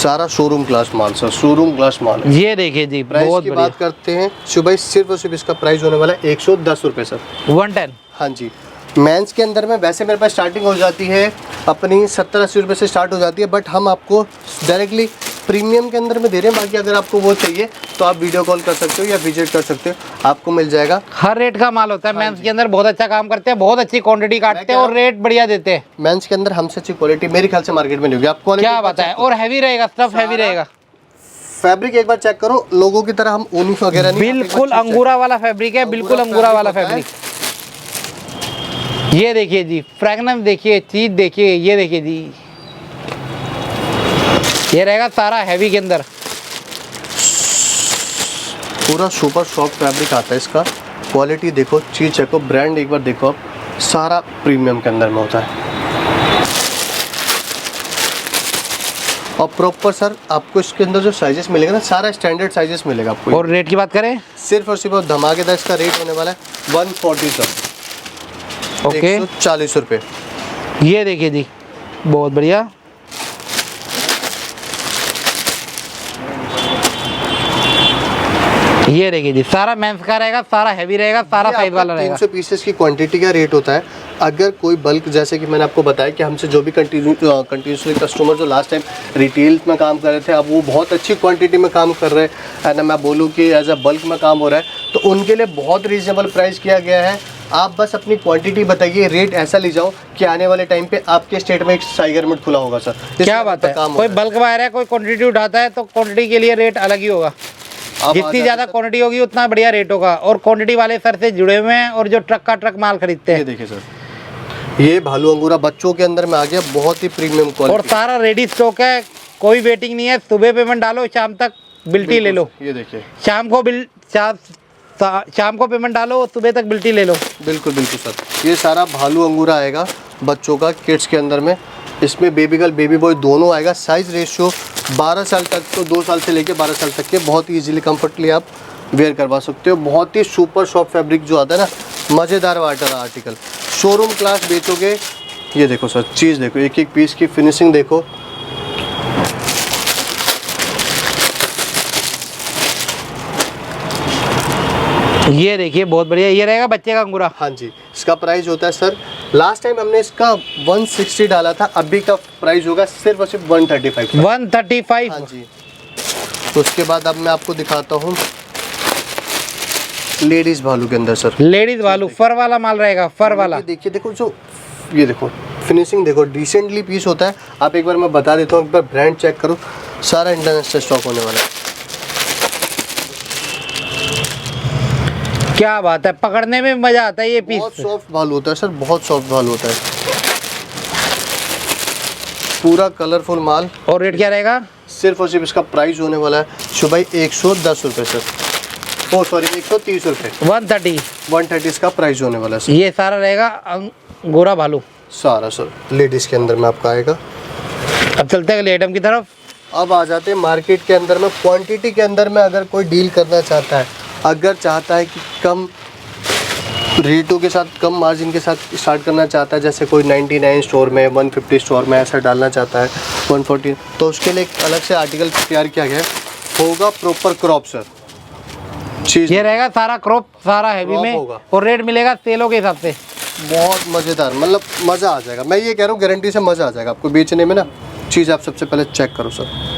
B: सारा शोरूम क्लास माल सर, शोरूम क्लास माल है।
A: ये देखिए जी,
B: प्राइस
A: बहुत
B: की
A: बढ़िया।
B: बात करते हैं शिव भाई, सिर्फ और सिर्फ इसका प्राइस होने वाला है 110 रुपये सर।
A: 110।
B: हाँ जी। मेंस के अंदर में वैसे मेरे पास स्टार्टिंग हो जाती है अपनी 70-80 रुपये से स्टार्ट हो जाती है, बट हम आपको डायरेक्टली प्रीमियम के अंदर में दे रहे हैं। बाकी अगर आपको वो चाहिए तो आप वीडियो कॉल कर सकते हो या विजिट कर सकते हो, आपको मिल जाएगा।
A: हर रेट का माल होता है। मेंस के अंदर बहुत अच्छा काम करते हैं, बहुत अच्छी क्वांटिटी काटते हैं और रेट बढ़िया देते हैं।
B: मेंस के अंदर हमसे अच्छी क्वालिटी मेरे ख्याल से मार्केट में नहीं होगी। आप क्वालिटी
A: क्या बात है, और हैवी रहेगा, स्टफ हैवी रहेगा।
B: फैब्रिक एक बार चेक करो, लोगों की तरह हम ऊनी वगैरह नहीं,
A: बिल्कुल अंगूरा वाला फैब्रिक है, बिल्कुल अंगूरा वाला फैब्रिक। ये देखिए जी, फ्रेगनेंस देखिए, चीज देखिए, ये देखिए जी, ये रहेगा सारा हैवी के अंदर।
B: पूरा सुपर सॉफ्ट फैब्रिक आता है इसका। क्वालिटी देखो, चीज चेको, ब्रांड एक बार देखो आप, सारा प्रीमियम के अंदर में होता है। और प्रॉपर सर आपको इसके अंदर जो साइजेस मिलेगा ना, सारा स्टैंडर्ड साइजेस मिलेगा आपको।
A: और रेट की बात करें,
B: सिर्फ और सिर्फ धमाकेदार इसका रेट होने वाला है 140 सर।
A: ओके,
B: 140 रुपये।
A: ये देखिए जी, बहुत बढ़िया। ये देखिए जी, सारा मेंस का रहेगा, सारा हैवी रहेगा, सारा साइज वाला रहेगा।
B: 300 पीसेस की क्वांटिटी का रेट होता है। अगर कोई बल्क, जैसे कि मैंने आपको बताया कि हमसे जो भी कंटिन्यूसली कस्टमर जो लास्ट टाइम रिटेल में काम कर रहे थे, अब वो बहुत अच्छी क्वांटिटी में काम कर रहे हैं ना, मैं बोलूँ कि एज अ बल्क में काम हो रहा है, तो उनके लिए बहुत रीजनेबल प्राइस किया गया है। आप बस अपनी क्वांटिटी बताइए, रेट ऐसा ले जाओ कि आने वाले टाइम पे आपके स्टेट में एक साइगर मिट खुला होगा सर।
A: क्या बात है, कोई बल्क बायर है, कोई क्वांटिटी उठाता है तो क्वांटिटी के लिए रेट अलग ही होगा। जितनी ज्यादा क्वांटिटी होगी उतना बढ़िया रेट होगा। और क्वांटिटी वाले सर से जुड़े हुए हैं और जो ट्रक का ट्रक माल खरीदते हैं।
B: ये देखिए सर, ये भालू अंगूरा बच्चों के अंदर में आ गया, बहुत ही प्रीमियम क्वालिटी।
A: और सारा रेडी स्टॉक है, कोई वेटिंग नहीं है। सुबह पेमेंट डालो, शाम तक बिल्टी ले लो।
B: ये देखिए,
A: शाम को पेमेंट डालो, सुबह तक बिल्टी ले लो।
B: बिल्कुल बिल्कुल सर। ये सारा भालू अंगूरा आएगा बच्चों का, किड्स के अंदर में। इसमें बेबी गर्ल बेबी बॉय दोनों आएगा। साइज रेशियो 12 साल तक, तो 2 साल से लेके 12 साल तक के बहुत ही इजीली कंफर्टली आप वेयर करवा सकते हो। बहुत ही सुपर सॉफ्ट फैब्रिक जो आता है ना, मज़ेदार वाटर आर्टिकल, शोरूम क्लास बेचोगे। ये देखो सर, चीज़ देखो, एक एक पीस की फिनिशिंग देखो।
A: ये देखिए, बहुत बढ़िया। ये रहेगा बच्चे का अंगूरा।
B: हाँ जी, इसका प्राइस होता है सर, लास्ट टाइम हमने इसका 160 डाला था, अभी का प्राइस होगा सिर्फ और सिर्फ 135।
A: 135।
B: हाँ जी। तो उसके बाद अब मैं आपको दिखाता हूँ लेडीज भालू के अंदर सर।
A: लेडीज भालू फर वाला माल रहेगा, फर वाला।
B: देखिए, देखो जो ये देखो फिनिशिंग देखो, डिसेंटली पीस होता है। आप एक बार मैं बता देता हूँ, एक बार ब्रांड चेक करो, सारा इंटरनेशनल स्टॉक होने वाला है।
A: क्या बात है, पकड़ने में मजा आता है। ये पीस
B: बहुत सॉफ्ट भालू होता है सर, बहुत सॉफ्ट भालू होता है, पूरा कलरफुल माल।
A: और रेट क्या रहेगा?
B: सिर्फ और सिर्फ इसका प्राइस होने वाला है शुभ भाई 110 रुपये सर। ओ सॉरी, 130 रुपये। 130 इसका प्राइस होने वाला है सर।
A: ये सारा रहेगा अंगूरा भालू
B: सारा सर लेडीज़ के अंदर में आपका आएगा।
A: अब चलते हैं अगले आइटम की तरफ।
B: अब आ जाते हैं मार्केट के अंदर में, क्वांटिटी के अंदर में। अगर कोई डील करना चाहता है, अगर चाहता है कि कम रेटों के साथ, कम मार्जिन के साथ स्टार्ट करना चाहता है, जैसे कोई 99 स्टोर में, 150 स्टोर में ऐसा डालना चाहता है, 140, तो उसके लिए एक अलग से आर्टिकल तैयार किया गया है, होगा प्रॉपर क्रॉप सर। चीज़
A: ये रहेगा सारा क्रॉप, सारा हैवी में
B: होगा।
A: और रेट मिलेगा सेलों के हिसाब से।
B: बहुत मज़ेदार, मतलब मज़ा आ जाएगा। मैं ये कह रहा हूँ, गारंटी से मज़ा आ जाएगा आपको बेचने में ना। चीज़ आप सबसे पहले चेक करो सर,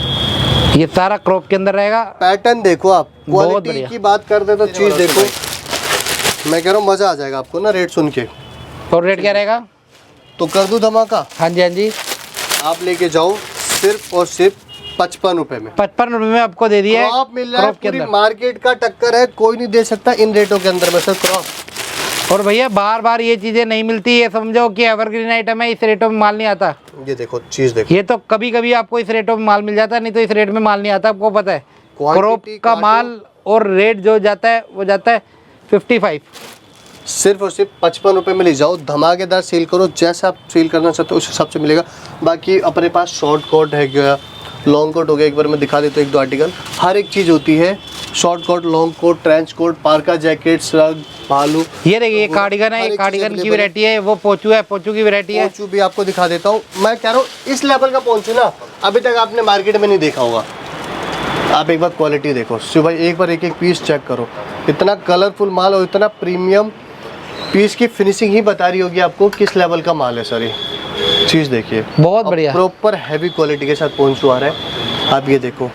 A: ये सारा क्रॉप के अंदर रहेगा।
B: पैटर्न देखो आप,
A: बहुत
B: क्वालिटी
A: बढ़िया।
B: की बात कर दे तो चीज़ देखो, मैं कह रहा हूँ मज़ा आ जाएगा आपको ना रेट सुन के।
A: और रेट क्या रहेगा?
B: तो कर दूँ धमाका,
A: हाँ जी, हाँ जी।
B: आप लेके जाओ सिर्फ और सिर्फ 55 रुपए में।
A: 55 रुपए में आपको दे दिया है।
B: क्रॉप मिल रहा है,
A: क्रॉप के
B: पूरी
A: अंदर
B: मार्केट का टक्कर है, कोई नहीं दे सकता इन रेटों के अंदर में सर क्रॉप।
A: और भैया बार बार ये चीजें नहीं मिलती, ये समझो कि एवरग्रीन आइटम है, इस रेटों में माल नहीं आता।
B: ये देखो चीज़ देखो,
A: ये तो कभी कभी आपको इस रेटों में माल मिल जाता है, नहीं तो इस रेट में माल नहीं आता, आपको पता है। क्रॉप का माल और रेट जो जाता है वो जाता है 55।
B: सिर्फ और सिर्फ 55 रुपए में ले जाओ, धमाकेदार सेल करो, जैसा आप सेल करना चाहते हो उस हिसाब से मिलेगा। बाकी अपने पास शॉर्ट कोट है गया, लॉन्ग कोट हो गया, एक बार मैं दिखा देता हूँ 1-2 आर्टिकल। हर एक चीज़ होती है short coat, long coat, trench coat, parka jacket, shrug, भालू।
A: ये देखिए ये कार्डिगन है,
B: हर
A: ये
B: एक
A: कार्डिगन
B: चीज़
A: की वैरायटी है। वो पोचू है, पोचू की वैरायटी है।
B: पोंचू भी आपको दिखा देता हूँ। मैं कह रहा हूँ इस लेवल का पोंचू ना अभी तक आपने मार्केट में नहीं देखा होगा। आप एक बार क्वालिटी देखो शिव भाई, एक बार एक एक पीस चेक करो। इतना कलरफुल माल और इतना प्रीमियम पीस की फिनिशिंग ही बता रही होगी आपको किस लेवल का माल है सर। ये चीज़ देखिए,
A: बहुत बढ़िया
B: प्रॉपर हैवी क्वालिटी के साथ पोंचू आ रहा है। आप ये देखो,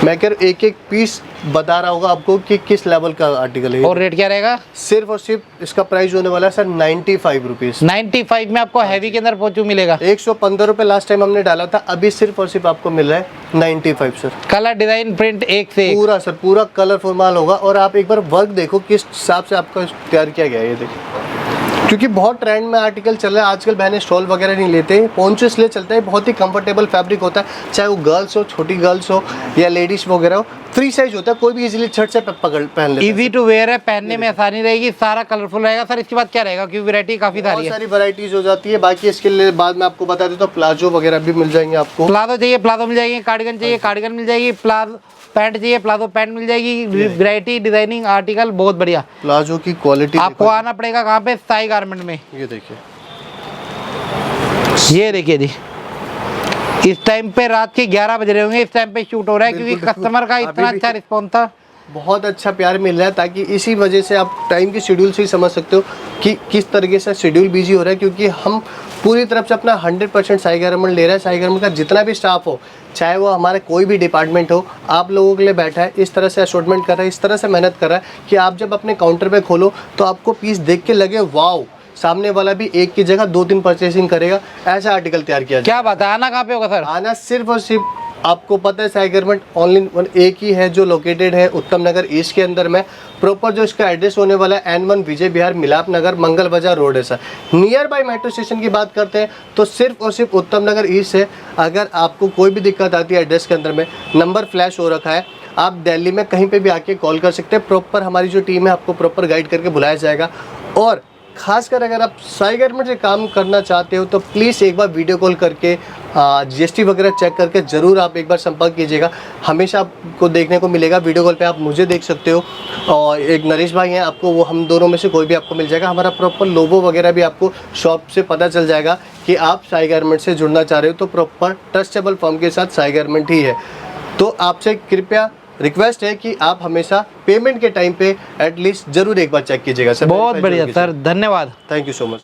B: मैं कह रहा हूँ एक एक पीस बता रहा होगा आपको कि किस लेवल का आर्टिकल है।
A: और रेट क्या रहेगा?
B: सिर्फ और सिर्फ इसका प्राइस होने वाला है सर 95 रुपीज़।
A: 95 में आपको हैवी के अंदर पोचू मिलेगा।
B: 115 रुपये लास्ट टाइम हमने डाला था, अभी सिर्फ और सिर्फ आपको मिल रहा है 95 सर।
A: कलर डिजाइन प्रिंट एक से एक।
B: पूरा सर पूरा कलरफुल माल होगा। और आप एक बार वर्क देखो किस हिसाब से आपका तैयार किया गया है। ये देखो, क्योंकि बहुत ट्रेंड में आर्टिकल चल रहा है आजकल। बहने स्टॉल वगैरह नहीं लेते, पोंचो इसलिए चलता है, बहुत ही कंफर्टेबल फैब्रिक होता है। चाहे वो गर्ल्स हो, छोटी गर्ल्स हो या लेडीज वगैरह हो, फ्री साइज होता है, कोई भी इजीली छट से पकड़ पहन लेता है।
A: इजी टू वेयर है, पहनने में आसानी रहेगी, सारा कलरफुल रहेगा। सर इसके बाद क्या रहेगा, क्योंकि वैरायटी काफी सारी
B: बहुत
A: है।
B: सारी वैरायटीज हो जाती है। बाकी इसके लिए बाद में आपको बता देता हूँ, प्लाजो वगैरह भी मिल जाएंगे आपको।
A: प्लाजो चाहिए प्लाजो मिल जाएगी, कार्डिगन चाहिए कार्डिगन मिल जाएगी, प्लाजो पैंट चाहिए प्लाजो पैंट मिल जाएगी। वैरायटी डिजाइनिंग आर्टिकल बहुत बढ़िया।
B: प्लाजो की क्वालिटी
A: आपको आना पड़ेगा कहाँ पे? साई गारमेंट में।
B: ये देखिए,
A: ये देखिए जी, इस टाइम पे रात के 11 बज रहे होंगे, इस टाइम पे शूट हो रहा है, क्योंकि कस्टमर का इतना अच्छा रिस्पॉन्स था।
B: बहुत अच्छा प्यार मिल रहा है। ताकि इसी वजह से आप टाइम की शेड्यूल से ही समझ सकते हो कि किस तरीके से शेड्यूल बिजी हो रहा है। क्योंकि हम पूरी तरफ से अपना 100% साई गारमेंट ले रहा है। साई गारमेंट का जितना भी स्टाफ हो, चाहे वो हमारा कोई भी डिपार्टमेंट हो, आप लोगों के लिए बैठा है, इस तरह से असॉर्टमेंट कर रहा है, इस तरह से मेहनत कर रहा है कि आप जब अपने काउंटर पे खोलो तो आपको पीस देख के लगे वाओ, सामने वाला भी एक की जगह 2-3 परचेसिंग करेगा। ऐसा आर्टिकल तैयार किया जाए।
A: क्या बात है, आना कहाँ पे होगा सर?
B: आना सिर्फ और सिर्फ आपको पता है साई गारमेंट ओनली एक ही है जो लोकेटेड है उत्तम नगर ईस्ट के अंदर में। प्रॉपर जो इसका एड्रेस होने वाला है N1 विजय विहार मिलाप नगर मंगल बाजार रोड है sir. Near by metro station की बात करते हैं तो सिर्फ और सिर्फ उत्तम नगर ईस्ट है। अगर आपको कोई भी दिक्कत आती है एड्रेस के अंदर में, नंबर फ्लैश हो रखा है, आप दिल्ली में कहीं पे भी आके कॉल कर सकते हैं। प्रॉपर हमारी जो टीम है आपको प्रॉपर गाइड करके बुलाया जाएगा। और खासकर अगर आप साई गारमेंट से काम करना चाहते हो तो प्लीज़ एक बार वीडियो कॉल करके GST वगैरह चेक करके ज़रूर आप एक बार संपर्क कीजिएगा। हमेशा आपको देखने को मिलेगा वीडियो कॉल पे, आप मुझे देख सकते हो और एक नरेश भाई हैं, आपको वो हम दोनों में से कोई भी आपको मिल जाएगा। हमारा प्रॉपर लोगो वगैरह भी आपको शॉप से पता चल जाएगा कि आप साई गारमेंट से जुड़ना चाह रहे हो तो प्रॉपर ट्रस्टेबल फर्म के साथ साई गारमेंट ही है। तो आपसे कृपया रिक्वेस्ट है कि आप हमेशा पेमेंट के टाइम पे एटलीस्ट जरूर एक बार चेक कीजिएगा सर।
A: बहुत बढ़िया सर, धन्यवाद।
B: Thank you so much.